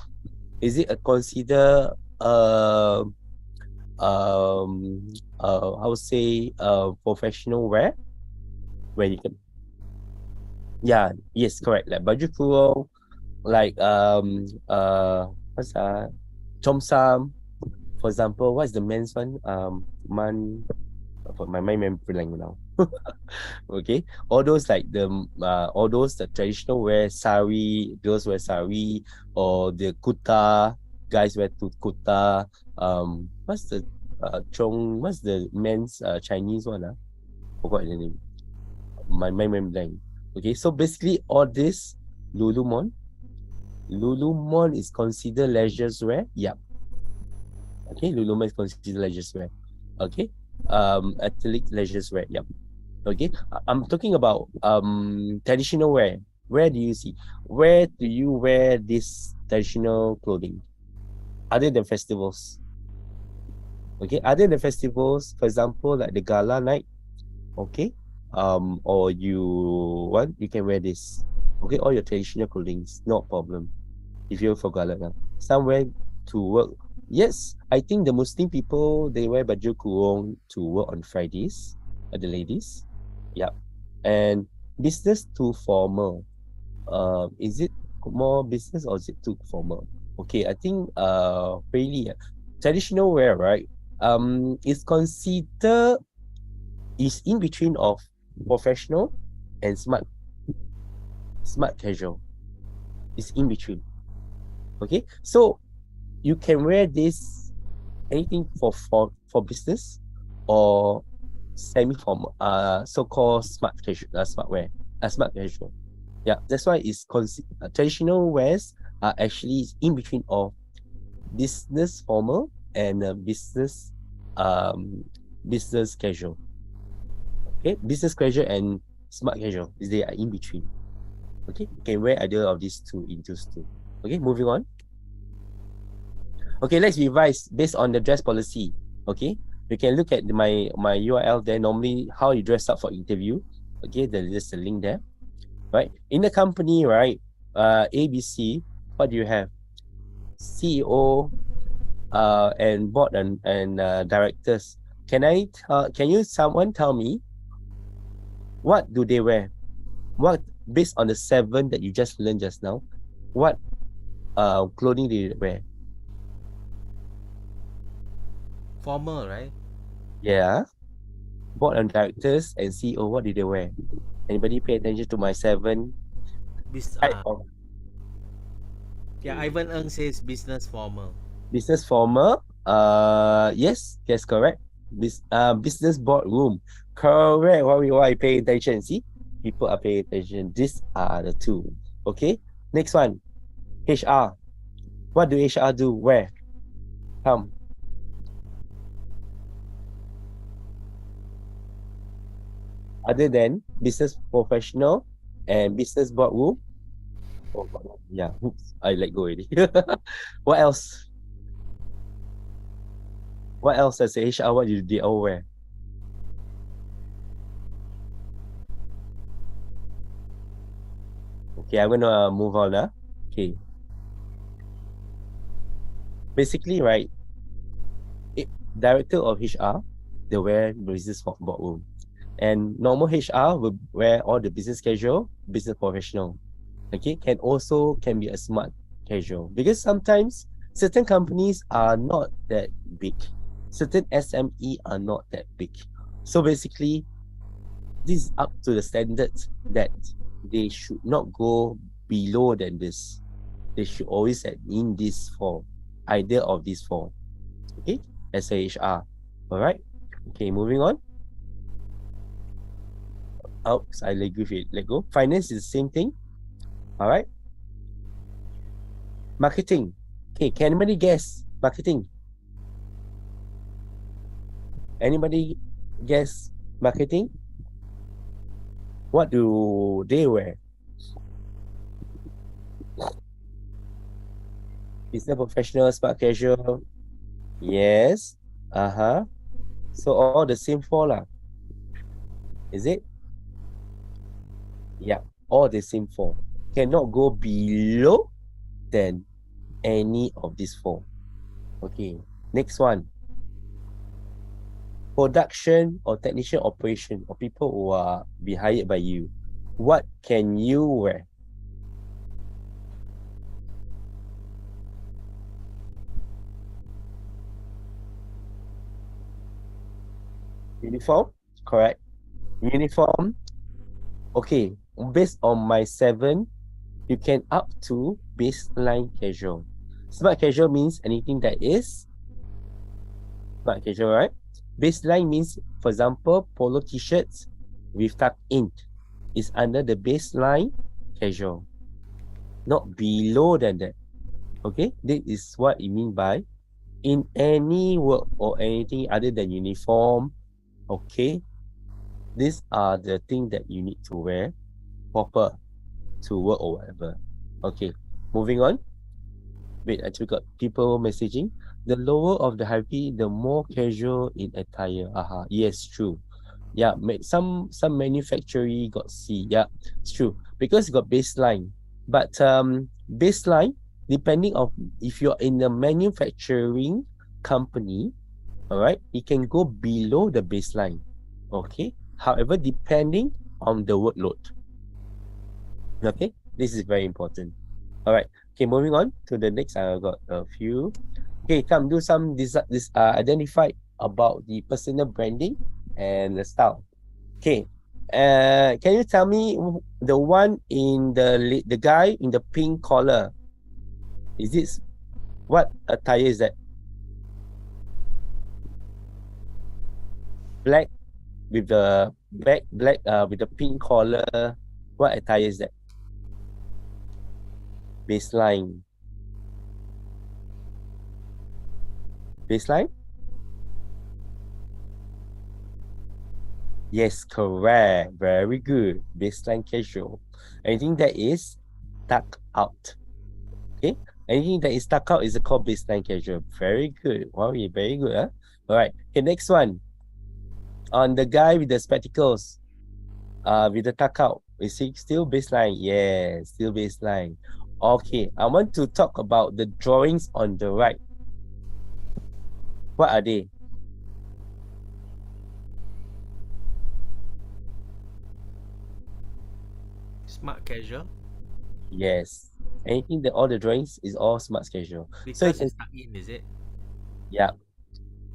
Is it considered I would say professional wear where you can yes, correct, like baju kurung, like what's Chomsam, for example. What's the men's one? My mind blank now. Okay, all those like all those the traditional wear sari, girls wear sari, or the kuta, guys wear kuta. What's the what's the men's Chinese one? Forgot the name. My mind blank. Okay, so basically all this Lululemon is considered leisure wear. Yep. Okay, Lululemon is considered leisure wear. Okay, athletic leisure wear. Yep. Okay, I'm talking about traditional wear. Where do you see? Where do you wear this traditional clothing? Other than festivals. Okay, other than festivals, for example, like the gala night. Okay, or you can wear this. Okay, all your traditional clothing, no problem. If you're for gala now, somewhere to work Yes, I think the Muslim people, they wear baju kurung to work on Fridays, the ladies. Yep. And business to formal. Is it more business or is it too formal? Okay, I think really traditional wear, right? Is considered is in between of professional and smart casual. It's in between. Okay, so you can wear this anything for business or semi-formal, so-called smart casual, smart casual. Yeah, that's why it's traditional wears are actually in between of business formal and business casual. Okay, business casual and smart casual is they are in between. Okay, you can wear either of these two in those two. Okay, moving on. Okay, let's revise based on the dress policy. Okay, you can look at my URL there. Normally, how you dress up for interview. Okay, there's a link there. Right, in the company, right? ABC. What do you have? CEO, and board and directors. Can someone tell me what do they wear? What based on the 7 that you just learned just now? What clothing do they wear? Formal, right? Yeah. Board and directors and CEO, what did they wear? Anybody pay attention to my 7 type of Ivan Ng says business formal. business formal? Yes, that's correct. Business boardroom. Correct. Why pay attention? See, people are paying attention. These are the 2. Okay. Next one. HR. What do HR do? Where? Come. Other than business professional and business boardroom. Oh, yeah. Oops, I let go already. What else? What else as a HR? What do they all wear? Okay, I'm gonna move on. Okay. Basically, right, director of HR, they wear business boardroom. And normal HR will wear all the business casual, business professional. Okay, can be a smart casual. Because sometimes certain companies are not that big. Certain SME are not that big. So basically, this is up to the standards that they should not go below than this. They should always set in this 4, either of these 4. Okay, as a HR. All right. Okay, moving on. Oops, I let go. Finance is the same thing. All right. Marketing. Okay, can anybody guess marketing? Anybody guess marketing? What do they wear? Business professional, smart casual. Yes. So all the same 4 lah. Is it? Yeah, all the same 4. Cannot go below than any of these 4. Okay, next one. Production or technician operation or people who are be hired by you. What can you wear? Uniform, correct. Uniform. Okay, based on my 7, you can up to baseline casual. Smart casual means anything that is smart casual, right? Baseline means, for example, polo t-shirts with tuck in is under the baseline casual, not below than that. Okay, this is what it mean by in any work or anything other than uniform. Okay, these are the things that you need to wear proper to work or whatever. Okay, moving on. Wait, actually got people messaging. The lower of the hierarchy, the more casual in attire. Yes, true. Yeah, some manufacturing got C. Yeah, it's true. Because you got baseline. But baseline depending on if you're in a manufacturing company, all right, it can go below the baseline. Okay. However, depending on the workload. Okay, this is very important. All right. Okay, moving on to the next. I got a few. Okay, come do some identify about the personal branding and the style. Okay. Can you tell me the one in the guy in the pink collar? Is this what attire is that? Black with the black with the pink collar. What attire is that? Baseline. Baseline? Yes, correct. Very good. Baseline casual. Anything that is tuck out. Okay. Anything that is tuck out is called baseline casual. Very good. Wow, you're very good. Huh? All right. Okay, next one. On the guy with the spectacles, with the tuck out, is he still baseline? Yeah, still baseline. Okay, I want to talk about the drawings on the right. What are they? Smart casual. Yes. Anything that all the drawings is all smart casual. Because it's tuck in, is it? Yeah.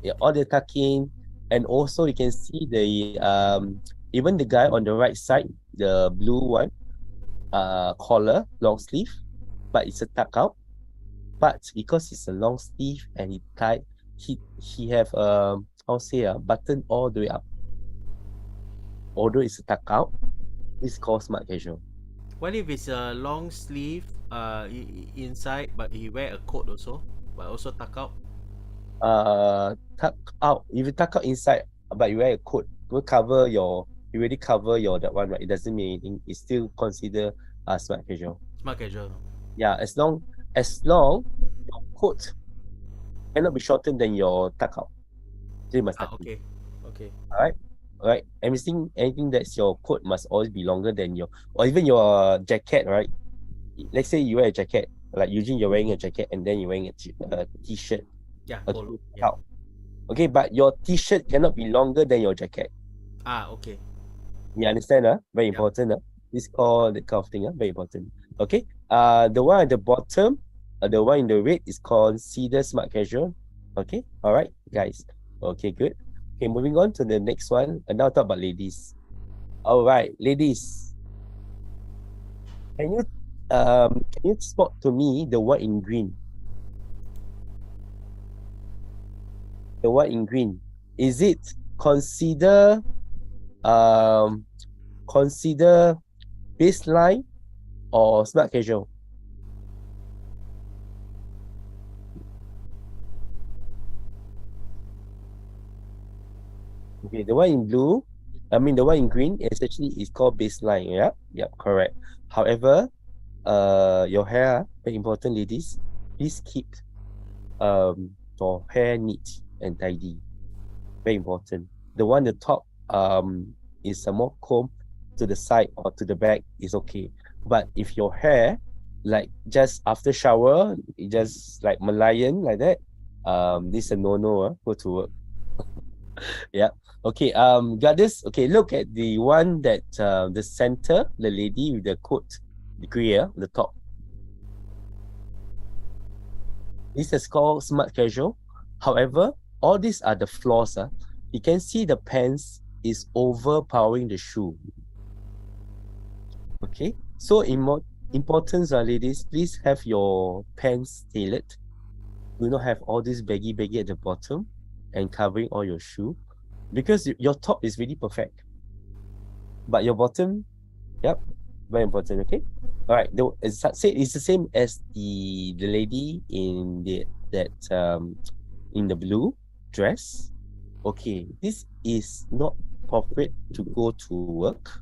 Yeah, all the tuck in, and also you can see the even the guy on the right side, the blue one, collar, long sleeve, but it's a tuck out. But because it's a long sleeve and he have how say a button all the way up. Although it's a tuck out, it's called smart casual. What if it's a long sleeve inside, but he wear a coat also, but also tuck out? Tuck out. If you tuck out inside, but you wear a coat, you already cover your that one, right? It doesn't mean anything. It's still considered smart casual. Smart casual. Yeah, as long your coat cannot be shorter than your tuck out. So you must tuck in. Okay. Alright. Anything that's your coat must always be longer than or even your jacket, right? Let's say you wear a jacket, like Eugene, you're wearing a jacket and then you're wearing a t-shirt. Yeah, Okay, yeah. Okay, but your t-shirt cannot be longer than your jacket. Okay. You understand? Very important. This all the kind of thing. Very important. Okay. The one at the bottom, the one in the red is called Cedar Smart Casual. Okay. All right, guys. Okay, good. Okay, moving on to the next one. And now talk about ladies. All right, ladies. Can you spot to me the one in green? The one in green. Is it consider baseline or smart casual? Okay, the one in blue, the one in green is called baseline. Yeah, correct. However, your hair, very important, ladies. Please keep your hair neat and tidy. Very important. The one at the top is a more comb to the side or to the back is okay. But if your hair like just after shower, it just like Malayan like that, this is a no-no. Go to work. Yeah. Okay. Got this. Okay. Look at the one that the center, the lady with the coat, the gray, the top. This is called smart casual. However, all these are the flaws. You can see the pants is overpowering the shoe. Okay. So importance, ladies, please have your pants tailored. Do not have all this baggy at the bottom and covering all your shoe, because your top is really perfect, but your bottom, very important. Okay. All right. As I said, it's the same as the lady in in the blue dress. Okay, this is not appropriate to go to work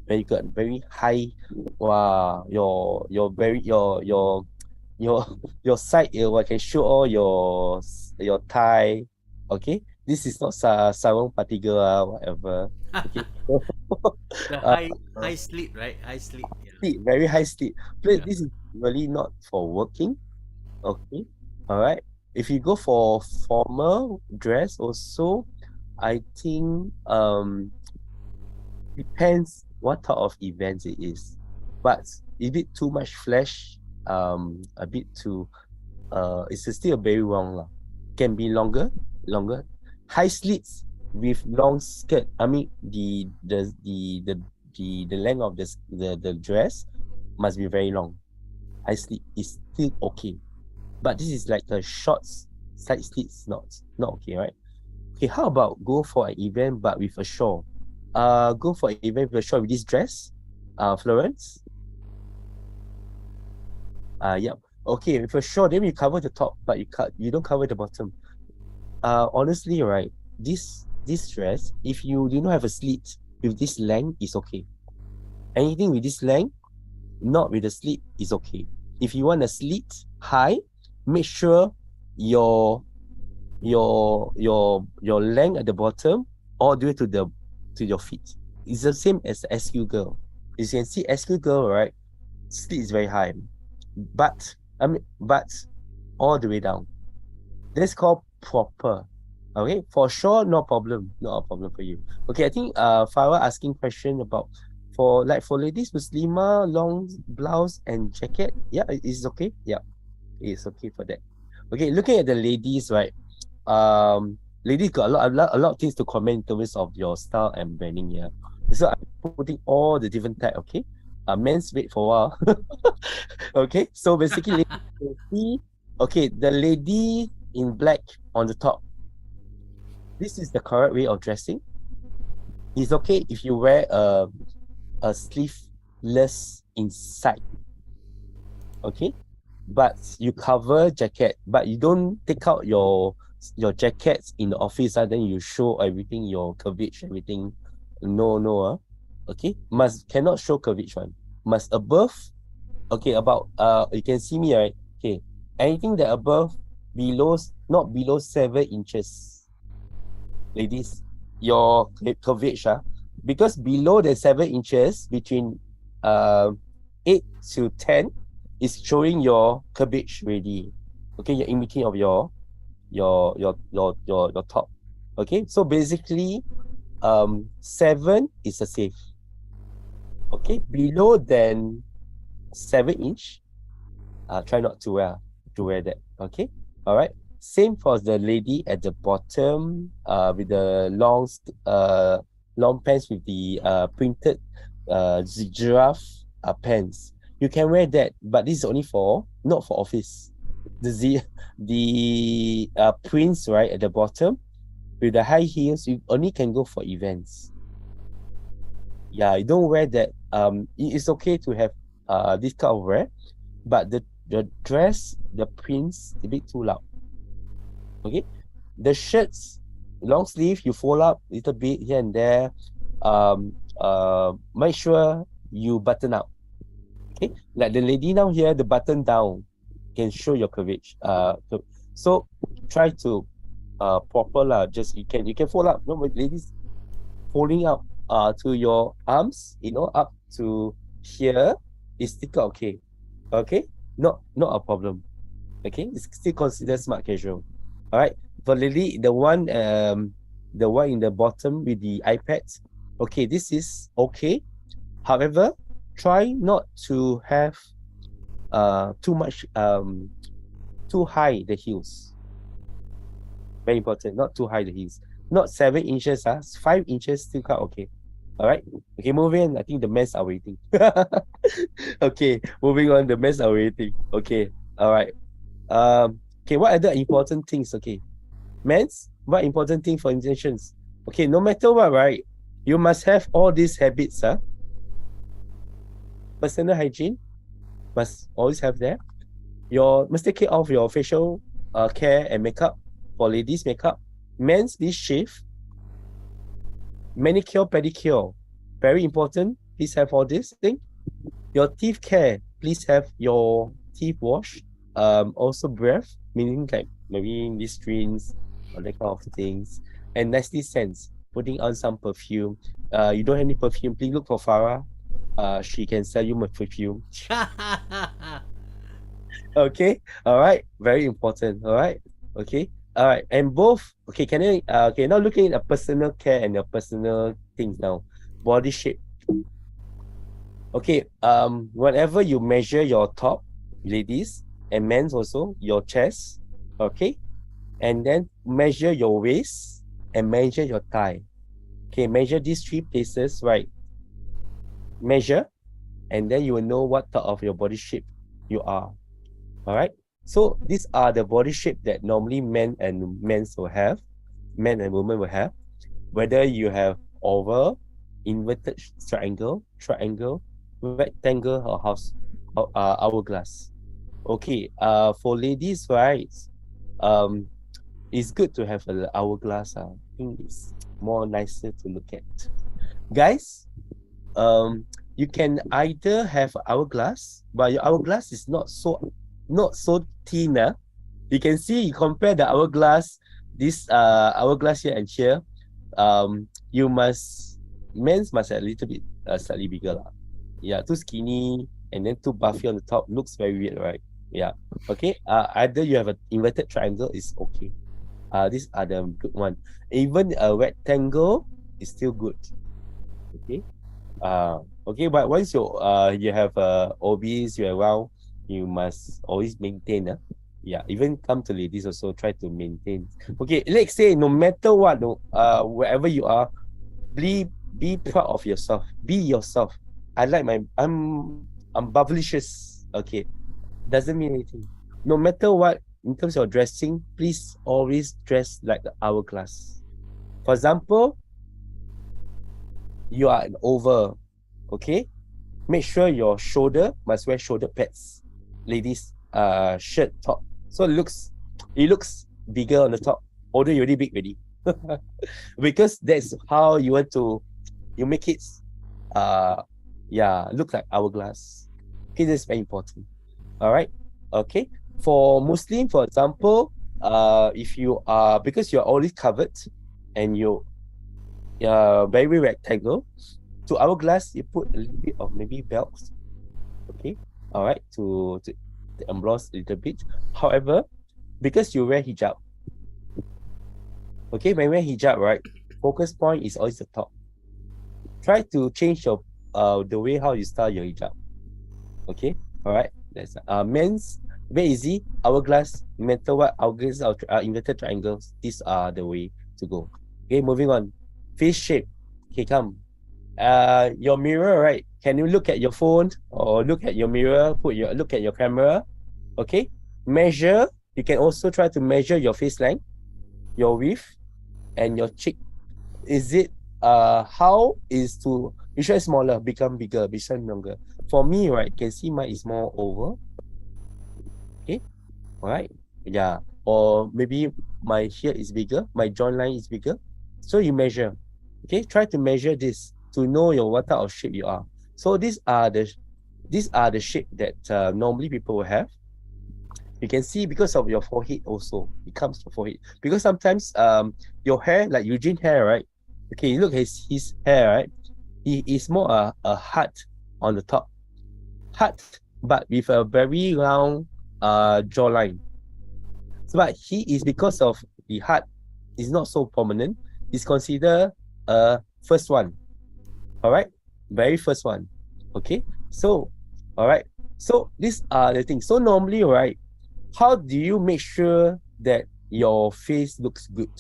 when you got very high. Wow, your side, I can show all your thigh. Okay, this is not sarong patiga, whatever. Okay. The high slit, right? High slit. Yeah. Very high slit. Please, Yeah. this is really not for working. Okay. All right. If you go for formal dress also, I think depends what type of events it is. But if it too much flash, a bit too it's still very wrong lah. Can be longer. High slits with long skirt. I mean the length of the dress must be very long. High slit is still okay. But this is like a short side slits, not okay, right? Okay, how about go for an event but with a shawl? Go for an event with a shawl with this dress, Florence. Yep. Okay, with a shawl, then you cover the top, but you don't cover the bottom. Honestly, right, this dress, if you do not have a slit with this length, is okay. Anything with this length, not with the slit, is okay. If you want a slit high, make sure your length at the bottom all the way to your feet. It's the same as the SQ girl. You can see SQ girl, right? Slit is very high, but all the way down. That's called proper. Okay, for sure, no problem, not a problem for you. Okay, I think Farah asking question about for ladies, Muslimah, long blouse and jacket. Yeah, it's okay. Yeah, it's okay for that. Okay, looking at the ladies, right? Ladies got a lot of things to comment in terms of your style and branding here. So I'm putting all the different type. Okay, men's wait for a while. Okay, so basically, okay, the lady in black on the top. This is the correct way of dressing. It's okay if you wear a sleeveless inside. Okay, but you cover jacket, but you don't take out your jackets in the office, then you show everything, your cleavage, everything. No, okay, cannot show cleavage one. Must above. Okay, about you can see me, right? Okay, anything that above not below 7 inches. Ladies, your cleavage, because below the 7 inches, between 8 to 10 is showing your cleavage ready. Okay, you're in between of your top. Okay, so basically 7 is a safe. Okay, below than 7 inch, try not to wear that. Okay, all right. Same for the lady at the bottom, with the long pants with the printed giraffe pants. You can wear that, but this is only not for office. The prints right at the bottom with the high heels, you only can go for events. Yeah, you don't wear that. It's okay to have this kind of wear, but the dress, the prints a bit too loud. Okay, the shirts, long sleeve, you fold up a little bit here and there. Make sure you button up. Okay, like the lady now here, the button down can show your cleavage. So try to proper lah. Just you can fold up. No, ladies, folding up to your arms, up to here is still okay. Okay, not a problem. Okay, it's still considered smart casual. All right, for lady, the one in the bottom with the iPads. Okay, this is okay. However, try not to have too much too high the heels. Very important, not too high the heels. Not 7 inches, 5 inches still quite okay. All right. Okay, moving on. I think the men's are waiting. Okay, moving on. The men's are waiting. Okay. All right. Okay, what other important things? Okay, men's, what important thing for intentions? Okay, no matter what, right? You must have all these habits, Personal hygiene must always have there. Must take care of your facial care and makeup. For ladies, makeup. Men's, please shave. Manicure, pedicure, very important. Please have all this thing. Your teeth care, please have your teeth wash. Also breath, meaning like maybe Listerines or that kind of things. And nicely scents, putting on some perfume. You don't have any perfume, please look for Farah. She can sell you my perfume. Okay, all right, very important. All right, okay, all right, and both. Okay, can I? Okay, now looking at personal care and your personal things now, body shape. Okay, whenever you measure your top, ladies and men's also your chest. Okay, and then measure your waist and measure your thigh. Okay, measure these three places, right? Measure, and then you will know what type of your body shape you are. All right. So these are the body shape that normally men and men and women will have. Whether you have oval, inverted triangle, rectangle, or hourglass. Okay. For ladies, right? Um, it's good to have an hourglass. I think it's more nicer to look at. Guys, you can either have hourglass, but your hourglass is not so thin. You can see, you compare the hourglass, this hourglass here and here. You must men's must have a little bit slightly bigger lah. Yeah, too skinny and then too buffy on the top looks very weird, right? Yeah. Okay. Either you have an inverted triangle is okay. These are the good one. Even a rectangle is still good. Okay. Okay, but once you have obese, you're around, you must always maintain. Yeah, even come to ladies also try to maintain. Okay, let's say no matter what, wherever you are, be proud of yourself. Be yourself. I'm bubblicious. Okay, doesn't mean anything. No matter what, in terms of dressing, please always dress like the hourglass. For example, you are an oval. Okay, make sure your shoulder must wear shoulder pads. Ladies, shirt top. So it looks bigger on the top, although you're already big already. Because that's how you want to, you make it look like hourglass. Okay, that's very important. All right. Okay. For Muslim, for example, if you are, because you're always covered and you very rectangle, to hourglass you put a little bit of maybe belts. Okay. All right, to emboss a little bit. However, because you wear hijab, okay, when you wear hijab, right, focus point is always the top. Try to change your the way how you style your hijab. Okay, all right. That's men's very easy. Hourglass, no matter what, hourglass or inverted triangles. These are the way to go. Okay, moving on. Face shape. Okay, come. Your mirror, right? Can you look at your phone or look at your mirror? Look at your camera. Okay, measure. You can also try to measure your face length, your width, and your cheek. Is it how is to usually smaller become bigger, become longer? For me, right, you can see mine is more oval. Okay, all right, yeah, or maybe my here is bigger, my jawline is bigger. So you measure. Okay, try to measure this to know what type of shape you are. So these are the shape that normally people will have. You can see because of your forehead also. It comes from forehead. Because sometimes your hair, like Eugene hair, right? Okay, look at his hair, right? He is more a heart on the top. Heart, but with a very round jawline. So, but he is, because of the heart is not so prominent, is considered first one. All right, very first one. Okay, so all right, so these are the things. So normally, right, how do you make sure that your face looks good?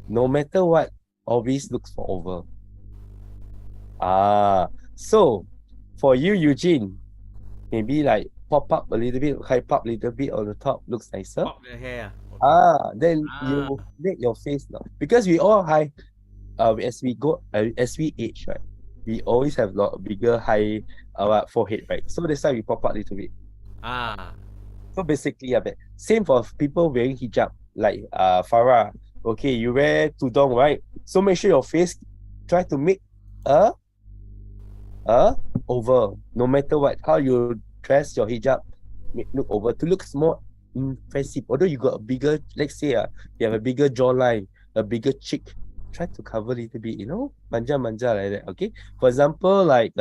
No matter what, always looks for oval. So for you, Eugene, maybe like pop up a little bit, hype up a little bit on the top, looks nicer. Pop the hair. Okay. Then you make your face now, because we all high. As we age, right, we always have a lot bigger high forehead, right? So that's why we pop out a little bit. So basically, same for people wearing hijab, like Farah. Okay, you wear tudong, right? So make sure your face, try to make a oval. No matter what, how you dress your hijab, look over to look more impressive. Although you got a bigger, let's say you have a bigger jawline, a bigger cheek, try to cover a little bit, manja like that. Okay, for example, like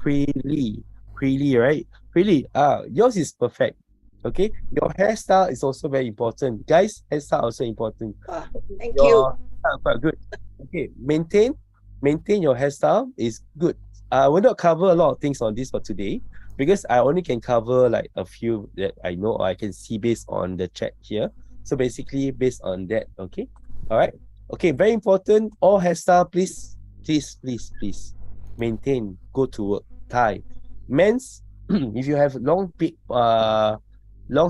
Hui Li, right? Really, yours is perfect. Okay, your hairstyle is also very important. Guys, hairstyle also important. Wow, thank you. Your hairstyle quite good. Okay, maintain your hairstyle is good. I will not cover a lot of things on this for today because I only can cover like a few that I know or I can see based on the chat here. So basically based on that, okay? All right. Okay, very important. All hairstyle, please maintain. Go to work. Tie. Men's, if you have long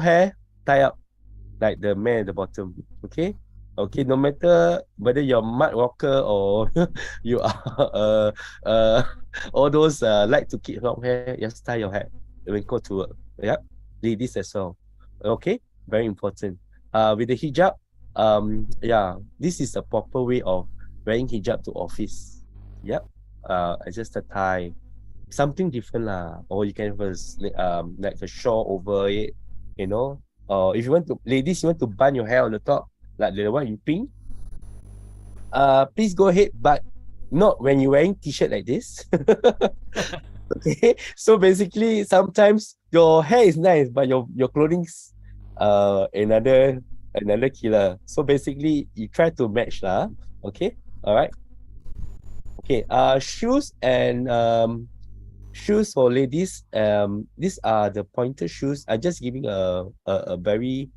hair, tie up like the man at the bottom. Okay. Okay, no matter whether you're mud walker or you are all those like to keep long hair, just tie your hair when go to work. Yep. Ladies as well. Okay, very important. With the hijab, yeah, this is a proper way of wearing hijab to office. Yep. Just a tie. Something different lah. Or you can have like a shawl over it, you know. Or if you want to, ladies, you want to bun your hair on the top, like the one you pink, please go ahead, but not when you're wearing t-shirt like this. Okay, so basically sometimes your hair is nice, but your clothing's another killer. So basically you try to match lah. Okay, all right. Okay, shoes and shoes for ladies. These are the pointed shoes. I'm just giving a very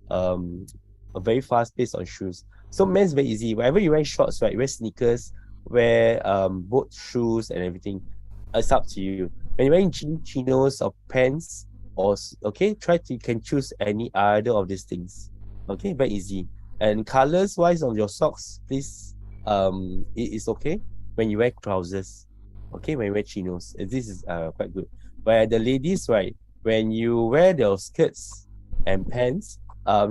a very fast pace on shoes. So men's very easy. Whenever you wear shorts, right? You wear sneakers, wear both shoes and everything. It's up to you. When you're wearing chinos or pants, okay, you can choose any either of these things. Okay, very easy. And colors wise on your socks, please. It is okay when you wear trousers. Okay, when you wear chinos, this is quite good. Where the ladies, right, when you wear their skirts and pants,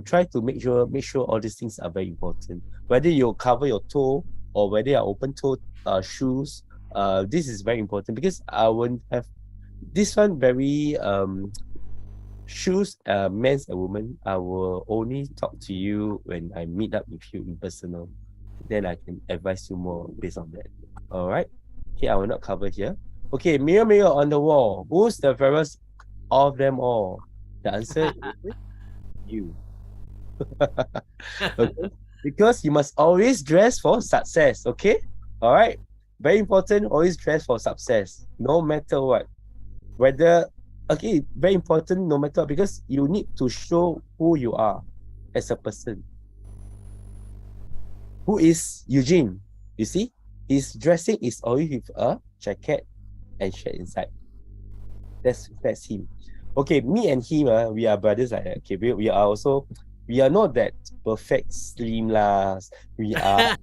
try to make sure all these things are very important. Whether you cover your toe or whether you are open toe shoes, this is very important because I won't have this one very shoes, men's and women. I will only talk to you when I meet up with you in personal. Then I can advise you more based on that. All right. Okay, I will not cover here. Okay, mirror on the wall. Who's the fairest of them all? The answer is you. Okay? Because you must always dress for success. Okay, all right. Very important. Always dress for success, no matter what. Whether very important. No matter what, because you need to show who you are as a person. Who is Eugene? You see, his dressing is always with a jacket and shirt inside. That's him. Okay, me and him, we are brothers like that. Okay, we are not that perfect slim lah. We are,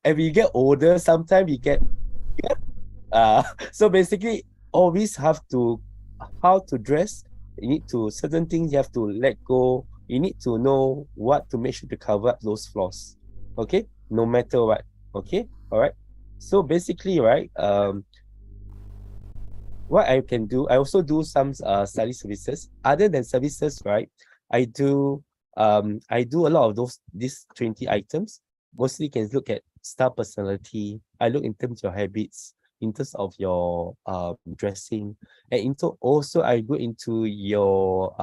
as we get older, sometimes we get, so basically, always have to, how to dress. You need to, certain things you have to let go. You need to know what to make sure to cover up those flaws. Okay, no matter what. Okay, all right. So basically, right, what I can do, I also do some study services. Other than services, right, I do a lot of these 20 items. Mostly can look at style, personality. I look in terms of your habits, in terms of your dressing, and also I go into your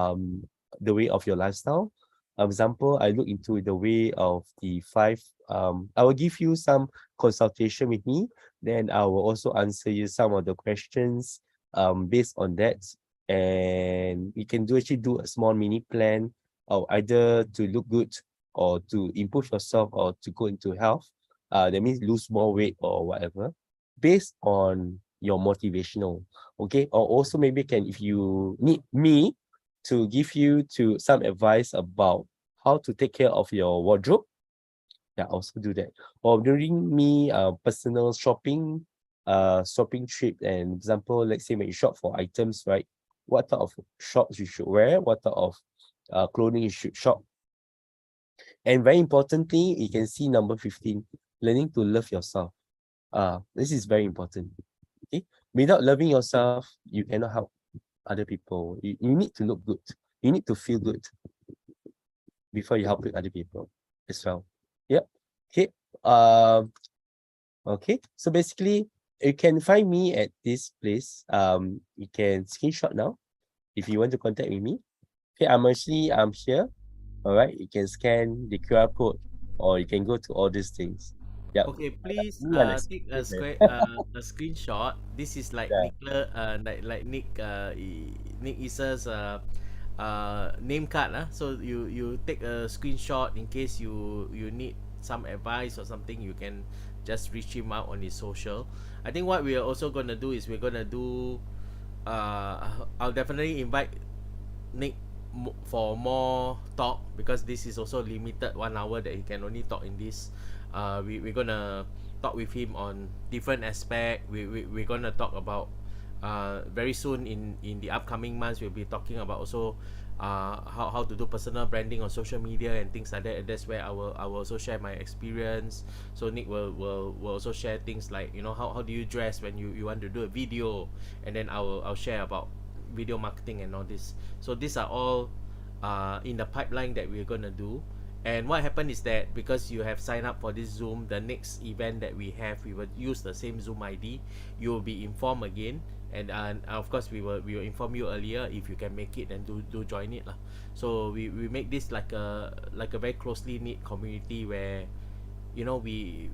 the way of your lifestyle. Example, I look into the way of the 5. I will give you some consultation with me. Then I will also answer you some of the questions based on that. And you can actually do a small mini plan of either to look good or to improve yourself or to go into health. That means lose more weight or whatever, based on your motivational. Okay, or also maybe if you need me to give you some advice about how to take care of your wardrobe, yeah, also do that. Or during me personal shopping trip, and example, let's say when you shop for items, right, what type of shops you should wear, what type of clothing you should shop. And very importantly, you can see number 15, learning to love yourself. This is very important. Okay, without loving yourself, you cannot help other people. You need to look good. You need to feel good before you help other people as well. Yep. Okay. Okay. So basically, you can find me at this place. You can screenshot now if you want to contact with me. Okay, I'm here. All right, you can scan the QR code, or you can go to all these things. Yeah. Okay, please Me and take a screenshot. This is like Yeah. Nick Nick Isa's name card so you take a screenshot in case you need some advice or something. You can just reach him out on his social. I think what we are also gonna do is we're gonna do I'll definitely invite Nick for more talk, because this is also limited 1 hour that he can only talk in this. We're gonna talk with him on different aspect. We're gonna talk about very soon in the upcoming months. We'll be talking about also how to do personal branding on social media and things like that. And that's where I will also share my experience. So Nick will also share things like, you know, how do you dress when you want to do a video, and then I'll share about video marketing and all this. So these are all in the pipeline that we're gonna do. And what happened is that because you have signed up for this Zoom, the next event that we have, we will use the same Zoom ID. You will be informed again, and of course we will inform you earlier. If you can make it, then do join it lah. So we make this like a very closely knit community where, you know, we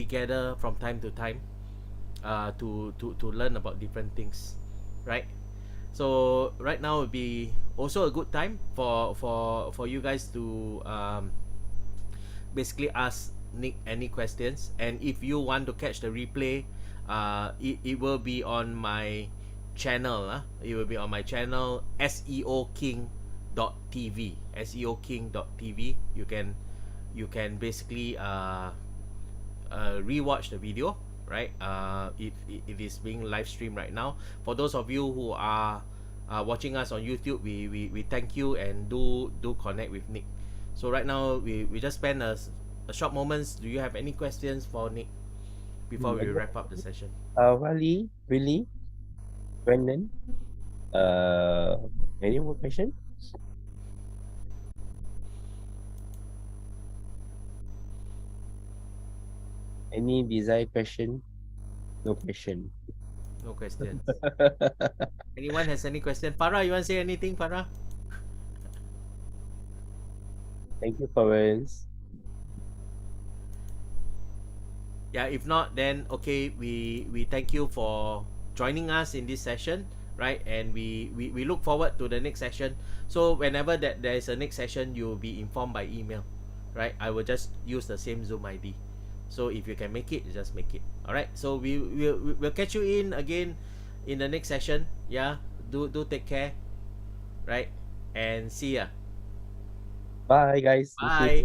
gather from time to time to learn about different things, right? So right now would be also a good time for you guys to basically ask Nick any questions. And if you want to catch the replay, it will be on my channel. It will be on my channel, seoking.tv. seoking.tv. You can basically rewatch the video, right? It is being live streamed right now. For those of you who are watching us on YouTube, we thank you, and do connect with Nick. So right now we just spend a short moments. Do you have any questions for Nick before we wrap up the session? Wally, Willie, Brendan, any more question? Any desired question? No question. No questions. Anyone has any question? Farah, you want to say anything, Farah? Thank you, Florence. Yeah, if not, then okay, we thank you for joining us in this session, right? And we look forward to the next session. So whenever that there is a next session, you'll be informed by email, right? I will just use the same Zoom ID. So if you can make it, just make it. All right. So we'll catch you in again in the next session. Yeah. Do take care, right? And see ya. Bye, guys. Bye.